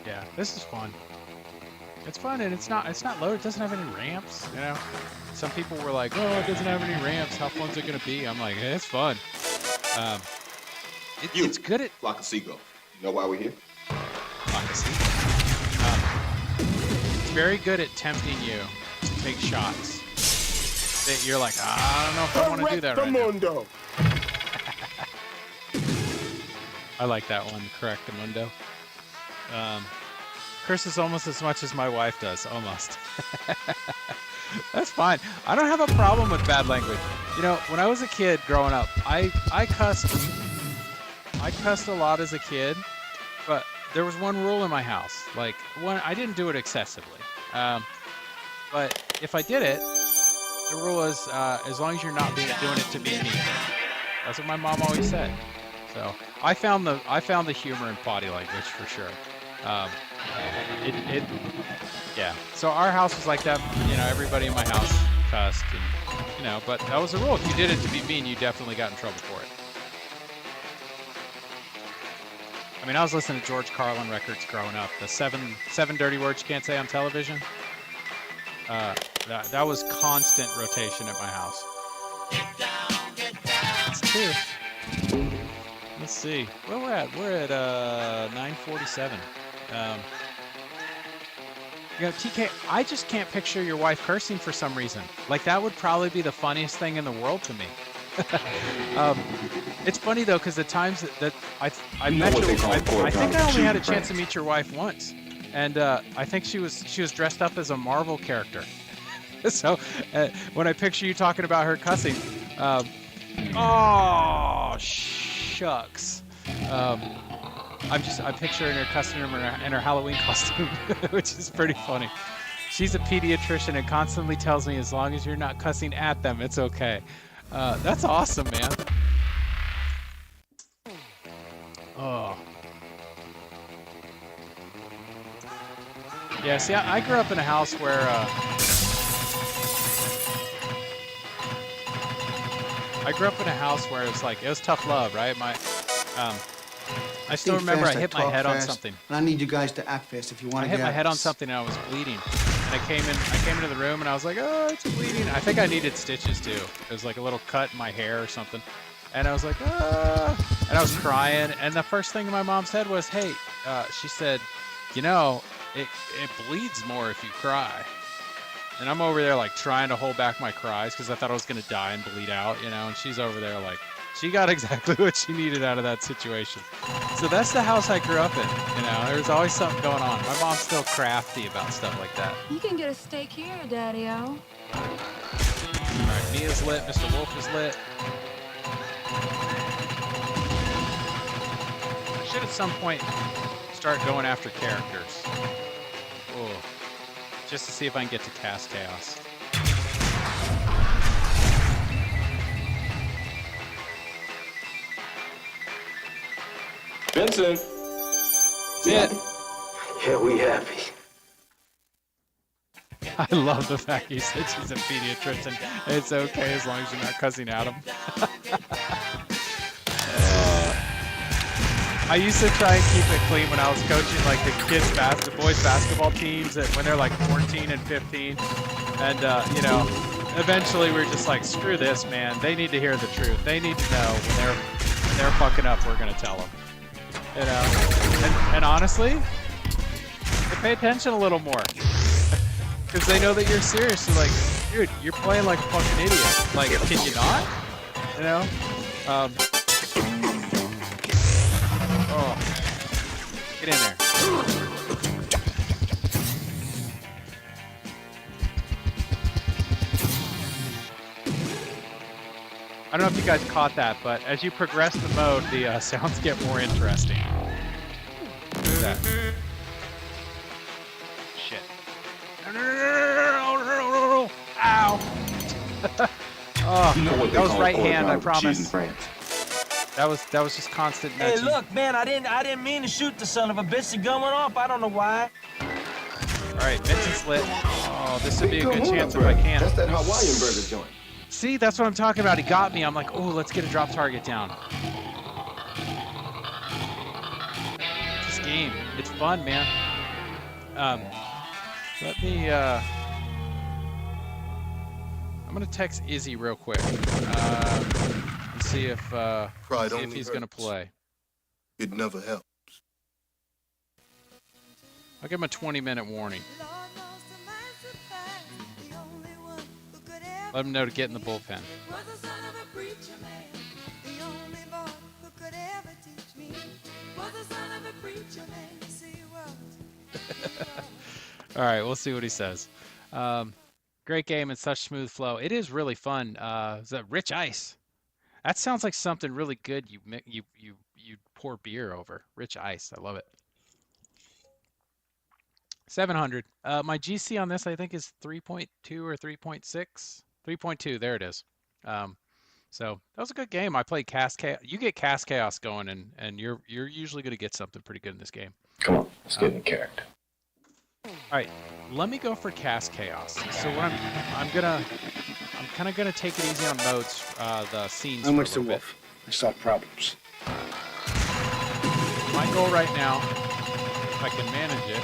Yeah, this is fun. It's fun, and it's not loaded. It doesn't have any ramps. You know, some people were like, "Oh, it doesn't have any ramps. How fun's it gonna be?" I'm like, hey, "It's fun." It's good at Flock of seagull. You know why we're here? It's very good at tempting you to take shots that you're like, I don't know if I want to do that right now. I like that one, correct, Mundo. Curses almost as much as my wife does, almost. That's fine. I don't have a problem with bad language. You know, when I was a kid growing up, I cussed a lot as a kid, but there was one rule in my house. Like, I didn't do it excessively. But if I did it, the rule is as long as you're not doing it to be mean. That's what my mom always said. So I found the humor in body language for sure. Yeah. So our house was like that. You know, everybody in my house cussed, and you know, but that was the rule. If you did it to be mean, you definitely got in trouble for it. I mean, I was listening to George Carlin records growing up. The seven dirty words you can't say on television. That was constant rotation at my house. That's two. Let's see. Where we're at? We're at 9:47. You know, TK, I just can't picture your wife cursing for some reason. Like, that would probably be the funniest thing in the world to me. It's funny though, because the times that I met you, I think I only had a chance to meet your wife once, and I think she was dressed up as a Marvel character. So when I picture you talking about her cussing, oh shucks. I'm picturing her cussing in her Halloween costume, which is pretty funny. She's a pediatrician and constantly tells me as long as you're not cussing at them, it's okay. That's awesome, man. Oh. Yeah, see, I grew up in a house where it was like, it was tough love, right? I still remember I hit my head on something. And I need you guys to act fast if you want I to hit get my out head of on this. something and I was bleeding. And I came into the room and I was like, oh, it's bleeding. I think I needed stitches too. It was like a little cut in my hair or something. And I was like, ah. And I was crying. And the first thing my mom said was, hey, she said, you know, it bleeds more if you cry. And I'm over there like trying to hold back my cries because I thought I was going to die and bleed out, you know. And she's over there like, she got exactly what she needed out of that situation. So that's the house I grew up in, you know. There was always something going on. My mom's still crafty about stuff like that. You can get a steak here, Daddy-O. All right, Mia's lit. Mr. Wolf is lit. I should at some point start going after characters. Oh, just to see if I can get to Cast Chaos. Vincent. That's it. Yeah, we happy. I love the fact you said she's a pediatrician. It's okay as long as you're not cussing at him. I used to try and keep it clean when I was coaching like the boys basketball teams when they're like 14 and 15. And, you know, eventually we're just like, screw this, man. They need to hear the truth. They need to know when they're fucking up. We're gonna tell them. You know, and honestly, they pay attention a little more because they know that you're serious. You're like, dude, you're playing like a fucking idiot. Like, can you not? You know? Oh, get in there. I don't know if you guys caught that, but as you progress the mode, the sounds get more interesting. Look at that. Shit. No. Ow. Oh, You know what they that was call right hors hand, I d'oeuvre cheese in promise. France. That was just constant Hey, nudging. look, man, I didn't mean to shoot the son of a bitch. He going off. I don't know why. All right, Vincent's lit. Oh, this would be a Come good on, chance if bro. I can. That's that Hawaiian burger joint. See, that's what I'm talking about. He got me. I'm like, oh, let's get a drop target down. This game, it's fun, man. Let me. I'm gonna text Izzy real quick and see if he's gonna play. It never helps. I'll give him a 20-minute warning. Let him know to get in the bullpen. All right, we'll see what he says. Great game and such smooth flow. It is really fun. Is that Rich Ice? That sounds like something really good. You pour beer over. Rich Ice. I love it. 700. My GC on this I think is 3.2 or 3.6. 3.2. There it is. So that was a good game. I played Cast Chaos. You get Cast Chaos going, and you're usually going to get something pretty good in this game. Come on, let's get in character. All right, let me go for Cast Chaos. So what I'm kind of gonna take it easy on modes, the scenes. I'm with the for a little bit. wolf. I solve problems. My goal right now, if I can manage it,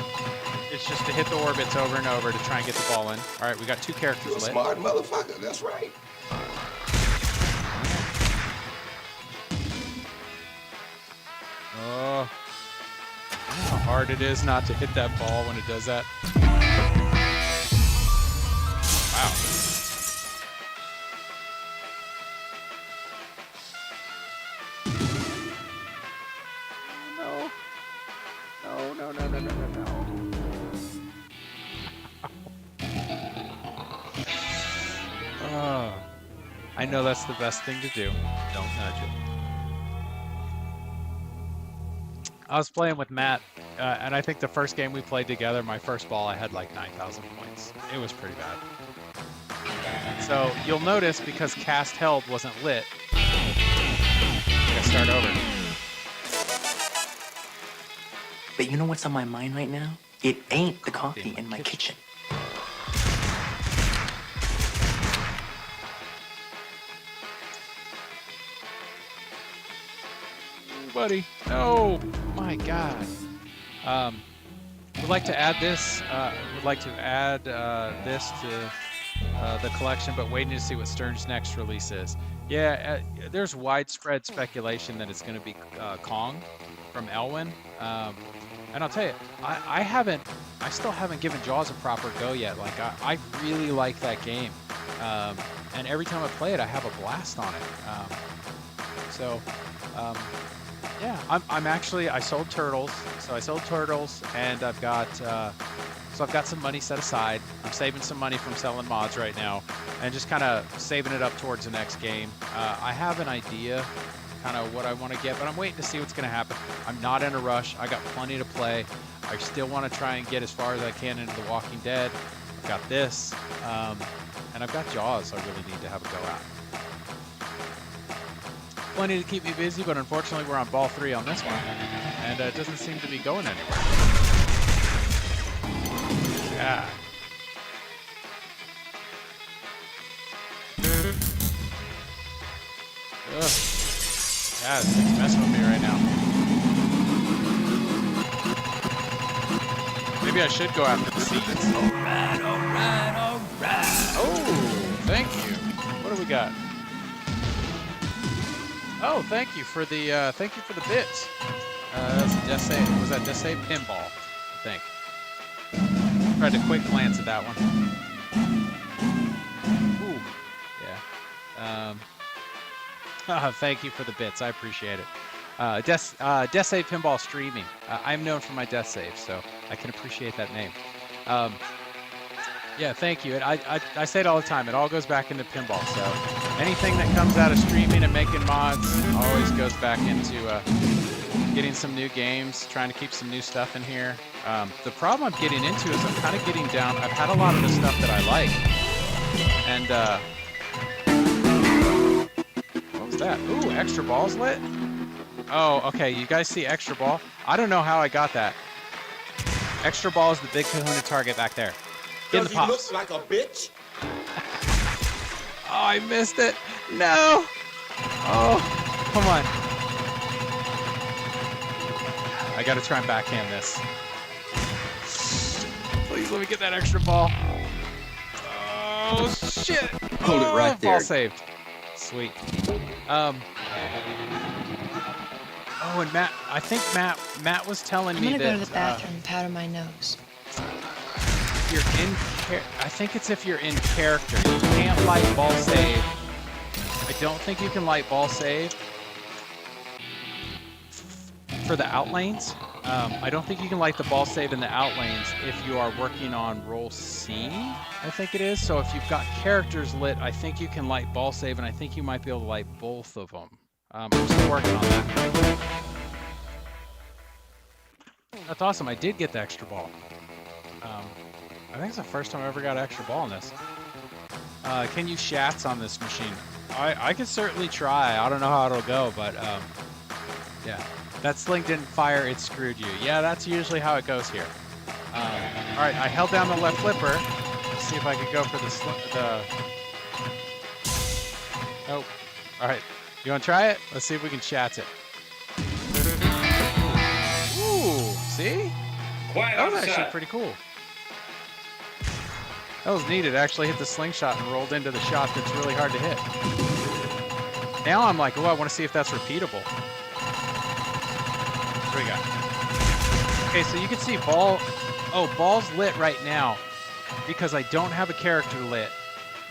is just to hit the orbits over and over to try and get the ball in. All right, we got 2 characters You're a lit. smart motherfucker. That's right. Oh, how hard it is not to hit that ball when it does that. Wow. No. Oh, I know that's the best thing to do. Don't nudge it. I was playing with Matt, and I think the first game we played together, my first ball, I had like 9,000 points. It was pretty bad. So you'll notice because cast held wasn't lit, I gotta start over. But you know what's on my mind right now? It ain't the coffee in my kitchen. Buddy, no, my God. Would like to add this. Would like to add this to the collection, but waiting to see what Stern's next release is. Yeah, there's widespread speculation that it's going to be Kong from Elwyn. And I'll tell you, I still haven't given Jaws a proper go yet. Like I really like that game, and every time I play it, I have a blast on it. Yeah, I'm actually, I sold turtles. So I sold turtles, and I've got some money set aside. I'm saving some money from selling mods right now, and just kind of saving it up towards the next game. I have an idea, kind of what I want to get, but I'm waiting to see what's going to happen. I'm not in a rush. I got plenty to play. I still want to try and get as far as I can into The Walking Dead. I've got this, and I've got Jaws I really need to have a go at. Plenty to keep me busy, but unfortunately we're on ball 3 on this one, and it doesn't seem to be going anywhere. Yeah. Ugh. Yeah, it's messing with me right now. Maybe I should go after the seeds. All right. Oh, thank you. What do we got? Oh, thank you for the bits. That's Dessay. Was that Dessay Pinball? I think. Tried a quick glance at that one. Ooh, yeah. Thank you for the bits. I appreciate it. Dessay Pinball Streaming. I'm known for my death saves, so I can appreciate that name. Yeah, thank you. I say it all the time. It all goes back into pinball. So anything that comes out of streaming and making mods always goes back into getting some new games, trying to keep some new stuff in here. The problem I'm getting into is I'm kind of getting down. I've had a lot of the stuff that I like. And what was that? Ooh, extra balls lit? Oh, okay. You guys see extra ball? I don't know how I got that. Extra ball is the big kahuna target back there. Get in the pops. Does he look like a bitch? Oh, I missed it. No. Oh, come on. I got to try and backhand this. Please let me get that extra ball. Oh, shit. Hold it right there. Ball saved. Sweet. Oh, and Matt, I think Matt was telling me that... I'm gonna go to the bathroom and powder my nose. You're I think it's if you're in character. You can't light ball save. I don't think you can light ball save for the outlanes. I don't think you can light the ball save in the outlanes if you are working on roll C, I think it is. So if you've got characters lit, I think you can light ball save, and I think you might be able to light both of them. I'm still working on that. That's awesome. I did get the extra ball. I think it's the first time I ever got an extra ball in this. Can you shats on this machine? I could certainly try. I don't know how it'll go, but yeah. That sling didn't fire, it screwed you. Yeah, that's usually how it goes here. All right, I held down the left flipper. Let's see if I could go for the... Oh, all right. You want to try it? Let's see if we can shats it. Ooh, see? That was actually pretty cool. That was neat. It actually hit the slingshot and rolled into the shot that's really hard to hit. Now I'm like, oh, I want to see if that's repeatable. What do we got? Okay, so you can see ball's lit right now because I don't have a character lit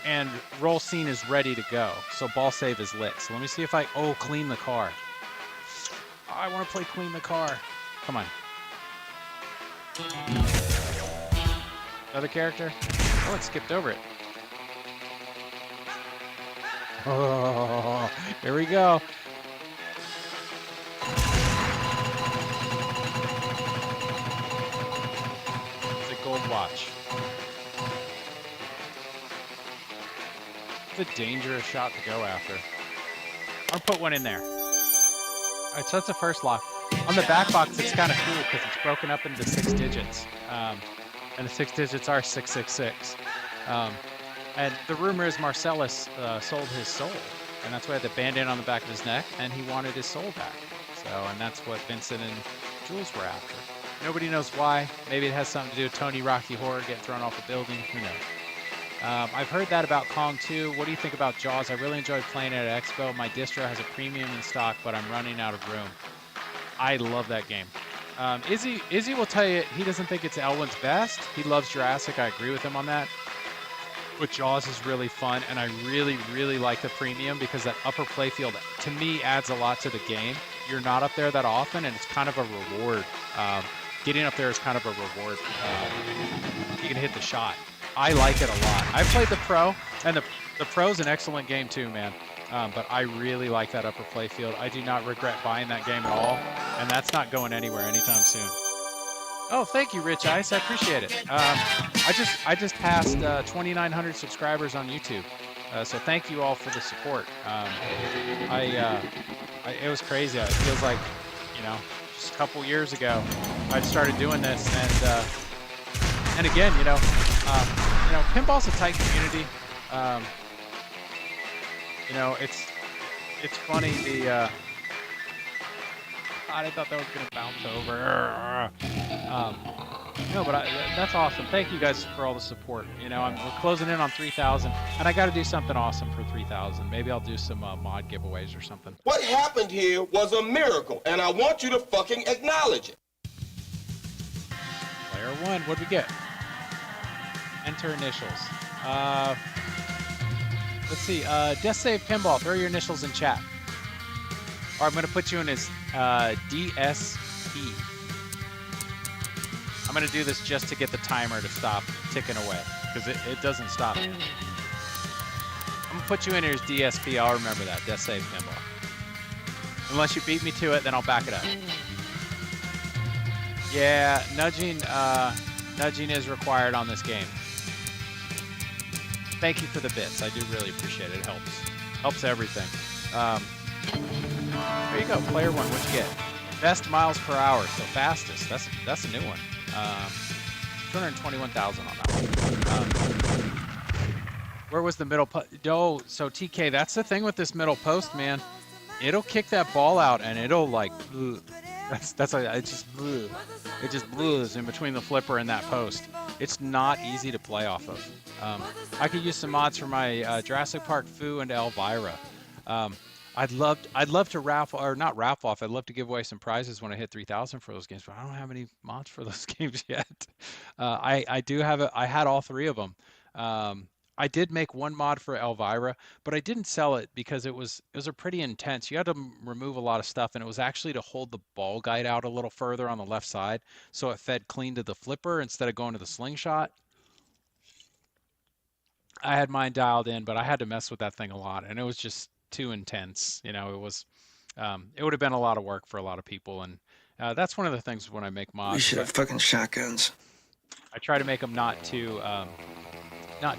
and roll scene is ready to go. So ball save is lit. So let me see if clean the car. Oh, I want to play clean the car. Come on. Another character? Oh, it skipped over it. Oh, here we go. It's a gold watch. It's a dangerous shot to go after. I'll put one in there. All right, so that's the first lock. On the back box, it's kind of cool because it's broken up into 6 digits. And the 6 digits are 666. And the rumor is Marcellus sold his soul. And that's why he had the band-aid on the back of his neck, and he wanted his soul back. And that's what Vincent and Jules were after. Nobody knows why. Maybe it has something to do with Tony Rocky Horror getting thrown off a building. Who knows? I've heard that about Kong 2. What do you think about Jaws? I really enjoyed playing it at Expo. My distro has a premium in stock, but I'm running out of room. I love that game. Izzy will tell you he doesn't think it's Elwyn's best. He loves Jurassic. I agree with him on that. But Jaws is really fun, and I really, really like the premium because that upper playfield, to me, adds a lot to the game. You're not up there that often, and it's kind of a reward. Getting up there is kind of a reward. You can hit the shot. I like it a lot. I played the Pro, and the Pro's an excellent game too, man. But I really like that upper playfield. I do not regret buying that game at all, and that's not going anywhere anytime soon. Oh, thank you, Rich Ice. I appreciate it. I just passed 2,900 subscribers on YouTube, so thank you all for the support. It was crazy. It feels like, just a couple years ago, I started doing this, and again, pinball's a tight community. It's funny, I thought that was going to bounce over. No, but that's awesome. Thank you guys for all the support. You know, we're closing in on 3,000, and I got to do something awesome for 3,000. Maybe I'll do some mod giveaways or something. What happened here was a miracle, and I want you to fucking acknowledge it. Player 1, what'd we get? Enter initials. Let's see. Just save Pinball. Throw your initials in chat. Or I'm going to put you in as DSP. I'm going to do this just to get the timer to stop ticking away, because it doesn't stop. I'm going to put you in here as DSP. I'll remember that. Just save Pinball. Unless you beat me to it, then I'll back it up. Yeah, nudging is required on this game. Thank you for the bits. I do really appreciate it. It helps. Helps everything. There you go. Player 1, what'd you get? Best miles per hour, so fastest. That's a new one. 221,000 on that one. Where was the middle post? Oh, so TK, that's the thing with this middle post, man. It'll kick that ball out, and it'll like, that's like, it just blues in between the flipper and that post. It's not easy to play off of. I could use some mods for my Jurassic Park Foo and Elvira. I'd love to raffle, or not raffle off. I'd love to give away some prizes when I hit 3,000 for those games, but I don't have any mods for those games yet. I do have I had all 3 of them. I did make one mod for Elvira, but I didn't sell it because it was a pretty intense. You had to remove a lot of stuff, and it was actually to hold the ball guide out a little further on the left side, so it fed clean to the flipper instead of going to the slingshot. I had mine dialed in, but I had to mess with that thing a lot, and it was just too intense. You know, it was it would have been a lot of work for a lot of people, and that's one of the things when I make mods. We should have fucking shotguns. I try to make them not too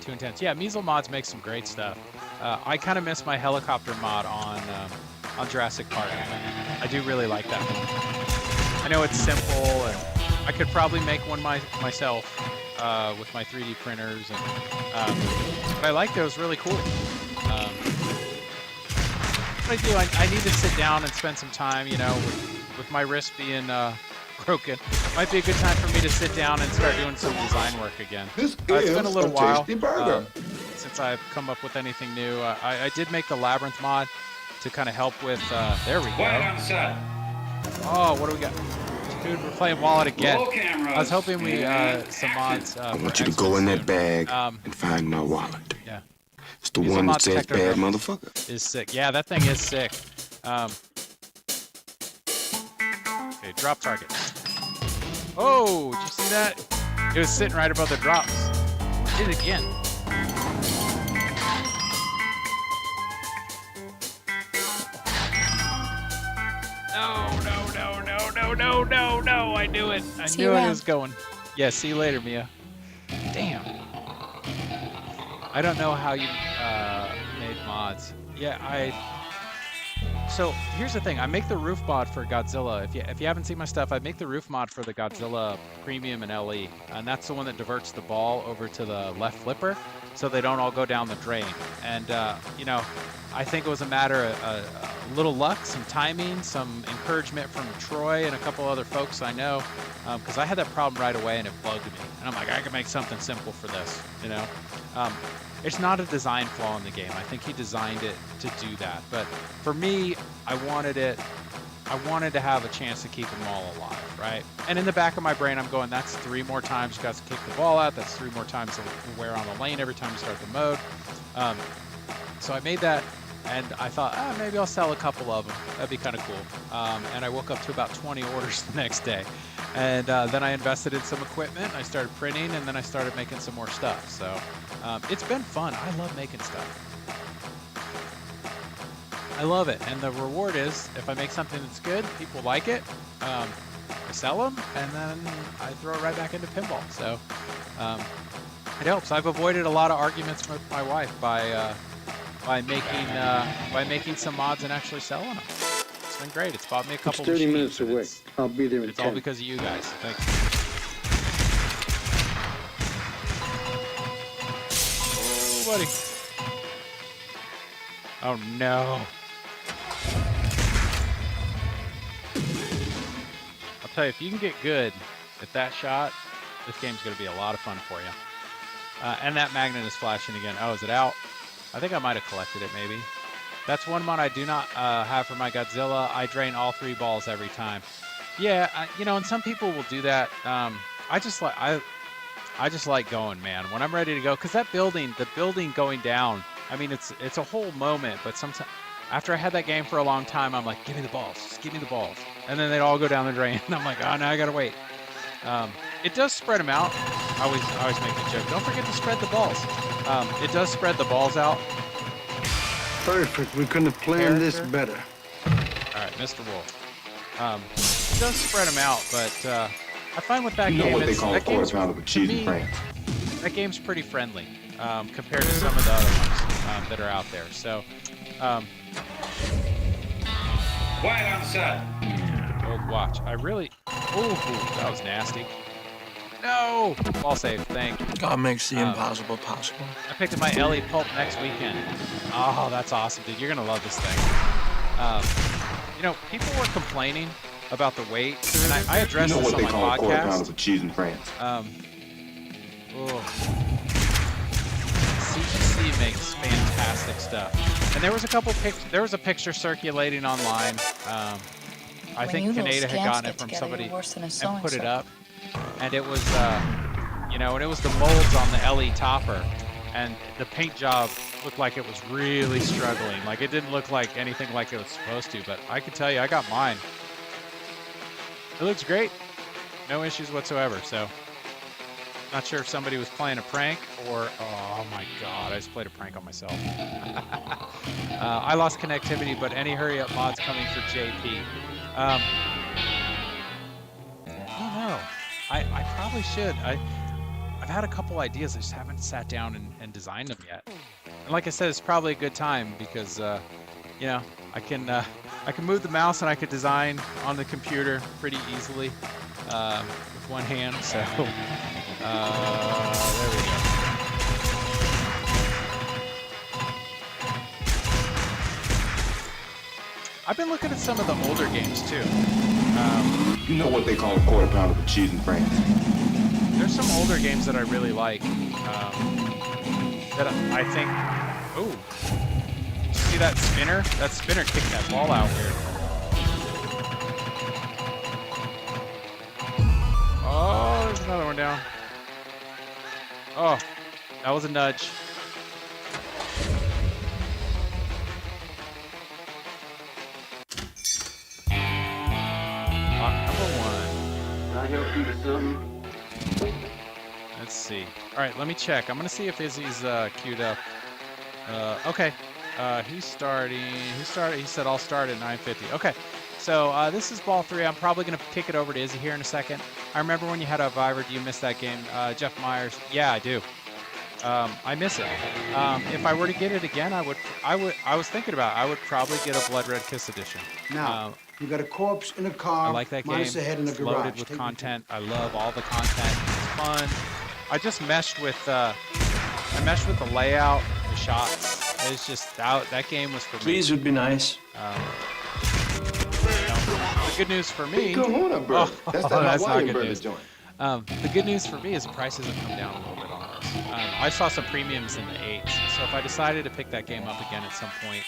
intense. Yeah, Measle Mods makes some great stuff. I kind of miss my helicopter mod on Jurassic Park. I do really like that one. I know it's simple, and I could probably make one myself with my 3D printers, and but I like those. Really cool. What I do, I need to sit down and spend some time, you know, with my wrist being broken. Might be a good time for me to sit down and start doing some design work again. This It's been a little while burger. since I've come up with anything new. I did make the Labyrinth mod to kind of help with, there we go. Quiet on set. Oh, what do we got? Dude, we're playing Wallet again. Roll cameras. I was hoping we, and some mods. I want you to go in that bag Um, and find my wallet. Yeah. It's the Measle one Mod that says Detector bad Reference motherfucker. is sick. Yeah, that thing is sick. Okay, drop target. Oh, did you see that? It was sitting right above the drops. Did it again. No. I knew it. I knew it was going. Yeah, see you later, Mia. Damn. I don't know how you made mods. Yeah, So here's the thing. I make the roof mod for Godzilla. If you haven't seen my stuff, I make the roof mod for the Godzilla Premium and LE, and that's the one that diverts the ball over to the left flipper, so they don't all go down the drain. And you know, I think it was a matter of a little luck, some timing, some encouragement from Troy and a couple other folks I know, because I had that problem right away and it bugged me. And I'm like, I can make something simple for this, you know. It's not a design flaw in the game. I think he designed it to do that. But for me, I wanted to have a chance to keep them all alive, right? And in the back of my brain, I'm going, that's 3 more times you got to kick the ball out. That's 3 more times the wear on the lane every time you start the mode. So I made that, and I thought, maybe I'll sell a couple of them. That'd be kind of cool. And I woke up to about 20 orders the next day. And then I invested in some equipment. I started printing, and then I started making some more stuff. So it's been fun. I love making stuff. I love it. And the reward is, if I make something that's good, people like it, I sell them, and then I throw it right back into pinball. So it helps. I've avoided a lot of arguments with my wife by making some mods and actually selling them. It's been great. It's bought me a couple. It's 30 minutes away. I'll be there in 10. It's all because of you guys. Thanks. Oh, buddy. Oh no. I'll tell you, if you can get good at that shot, This game's going to be a lot of fun for you. And that magnet is flashing again. Oh, is it out? I think I might have collected it, maybe. That's one mod I do not have for my Godzilla. I drain all 3 balls every time. Yeah, you know, and some people will do that. I just like going, man. When I'm ready to go, because that building, the building going down. I mean, it's a whole moment. But sometimes, after I had that game for a long time, I'm like, give me the balls, just give me the balls, and then they'd all go down the drain. And I'm like, oh, now I gotta wait. It does spread them out. I always make the joke. Don't forget to spread the balls. It does spread the balls out. Perfect. We couldn't have planned this better. All right, Mr. Wolf. It does spread them out, but I find with that game, You know what they call a quarter pounder with cheese and France. That game's pretty friendly compared to some of the other ones that are out there. So, Quiet on set. old watch. I really. Oh, that was nasty. No! Ball save, God makes the impossible possible. I picked up my Ellie Pulp next weekend. Oh, that's awesome, dude. You're gonna love this thing. You know, people were complaining about the weight, and I addressed this on my podcast. Quarter pounder with cheese and France. CGC makes fantastic stuff, and there was a picture circulating online. I think Kaneda had gotten it from somebody and put it up, and it was, you know, and it was the molds on the LE topper, and the paint job looked like it was really struggling. Like, it didn't look like anything like it was supposed to, but I can tell you, I got mine. It looks great. No issues whatsoever, so not sure if somebody was playing a prank or, oh my God, I just played a prank on myself. I lost connectivity, but any hurry up mods coming for JP. I don't know. I probably should. I've had a couple ideas. I just haven't sat down and designed them yet. And like I said, it's probably a good time because, you know, I can move the mouse and I could design on the computer pretty easily with one hand. So there we go. I've been looking at some of the older games too. You know what they call a quarter pounder with cheese and France. There's some older games that I really like. That I think. Ooh, see that spinner? That spinner kicked that ball out weird. Oh, there's another one down. Oh, that was a nudge. Help you with something? Let's see. All right, let me check. I'm gonna see if Izzy's queued up. Okay. He's starting. He said I'll start at 9:50. Okay. So this is ball 3. I'm probably gonna kick it over to Izzy here in a second. I remember when you had a Viver. Do you miss that game, Jeff Myers? Yeah, I do. I miss it. If I were to get it again, I was thinking about it. I would probably get a Blood Red Kiss edition. Now, you got a corpse in a car. I like that game. Minus a head in a It's garage. loaded with content. I love all the content. It's fun. I just meshed with the layout, the shots. It's just that game was for me. Please would be nice. The good news for me. Come on up, bro. That's not Hawaiian good burger news. joint. The good news for me is the prices have come down a little bit on those. I saw some premiums in the 8s, so if I decided to pick that game up again at some point,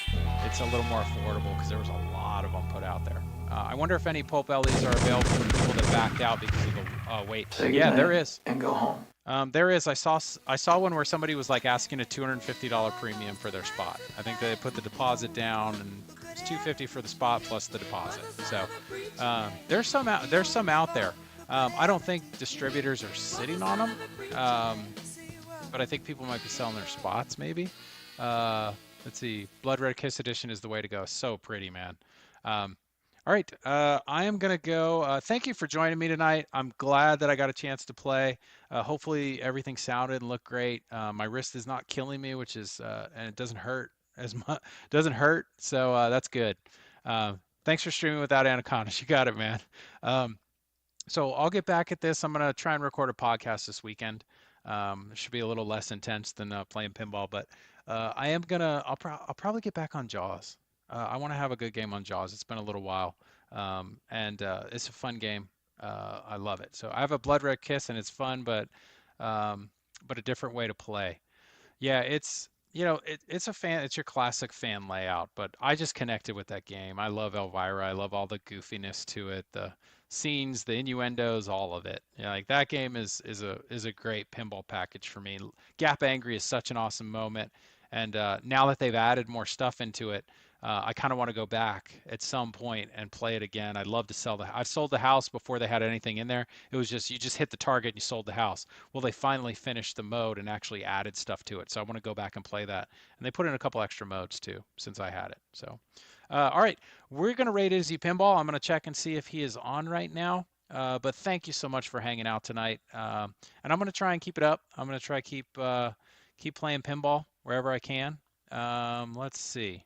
it's a little more affordable because there was a lot of them put out there. I wonder if any Pulp LEs are available for people that backed out because of the wait. Yeah, there is. And go home. There is. I saw one where somebody was like asking a $250 premium for their spot. I think they put the deposit down, and it's $250 for the spot plus the deposit. So there's some out there. I don't think distributors are sitting on them, but I think people might be selling their spots maybe. Let's see. Blood Red Kiss Edition is the way to go. So pretty, man. All right, I am going to go. Thank you for joining me tonight. I'm glad that I got a chance to play. Hopefully everything sounded and looked great. My wrist is not killing me, which is, and it doesn't hurt as much. Doesn't hurt, so that's good. Thanks for streaming without anacondas. You got it, man. So I'll get back at this. I'm going to try and record a podcast this weekend. It should be a little less intense than playing pinball, but I'll probably get back on Jaws. I want to have a good game on Jaws. It's been a little while, and it's a fun game. I love it. So I have a Blood Red Kiss, and it's fun, but a different way to play. Yeah, it's a fan, it's your classic fan layout, but I just connected with that game. I love Elvira. I love all the goofiness to it, the scenes, the innuendos, all of it. Yeah, like that game is a great pinball package for me. Gap Angry is such an awesome moment, and now that they've added more stuff into it, I kind of want to go back at some point and play it again. I'd love to sell I've sold the house before they had anything in there. It was just you just hit the target and you sold the house. Well, they finally finished the mode and actually added stuff to it. So I want to go back and play that. And they put in a couple extra modes too since I had it. So, all right, we're gonna rate Izzy Pinball. I'm gonna check and see if he is on right now. But thank you so much for hanging out tonight. And I'm gonna try and keep it up. I'm gonna try keep playing pinball wherever I can. Let's see.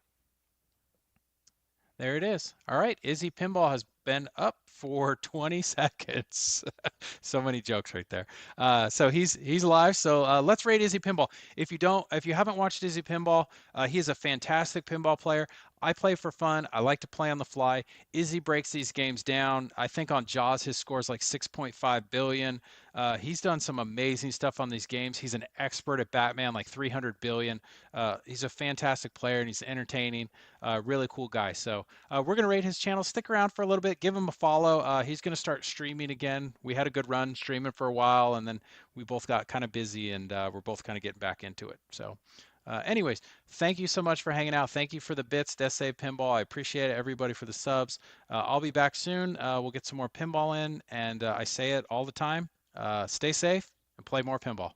There it is. All right, Izzy Pinball has been up for 20 seconds. So many jokes right there. So he's live. So let's rate Izzy Pinball. If you haven't watched Izzy Pinball, he is a fantastic pinball player. I play for fun. I like to play on the fly. Izzy breaks these games down. I think on Jaws his score is like 6.5 billion. He's done some amazing stuff on these games. He's an expert at Batman, like 300 billion. He's a fantastic player and he's entertaining. Really cool guy. So we're gonna rate his channel. Stick around for a little bit. Give him a follow. He's gonna start streaming again. We had a good run streaming for a while, and then we both got kind of busy, and we're both kind of getting back into it. So. Anyways, thank you so much for hanging out. Thank you for the bits, Desave Pinball. I appreciate it. Everybody for the subs. I'll be back soon. We'll get some more pinball in, and I say it all the time. Stay safe and play more pinball.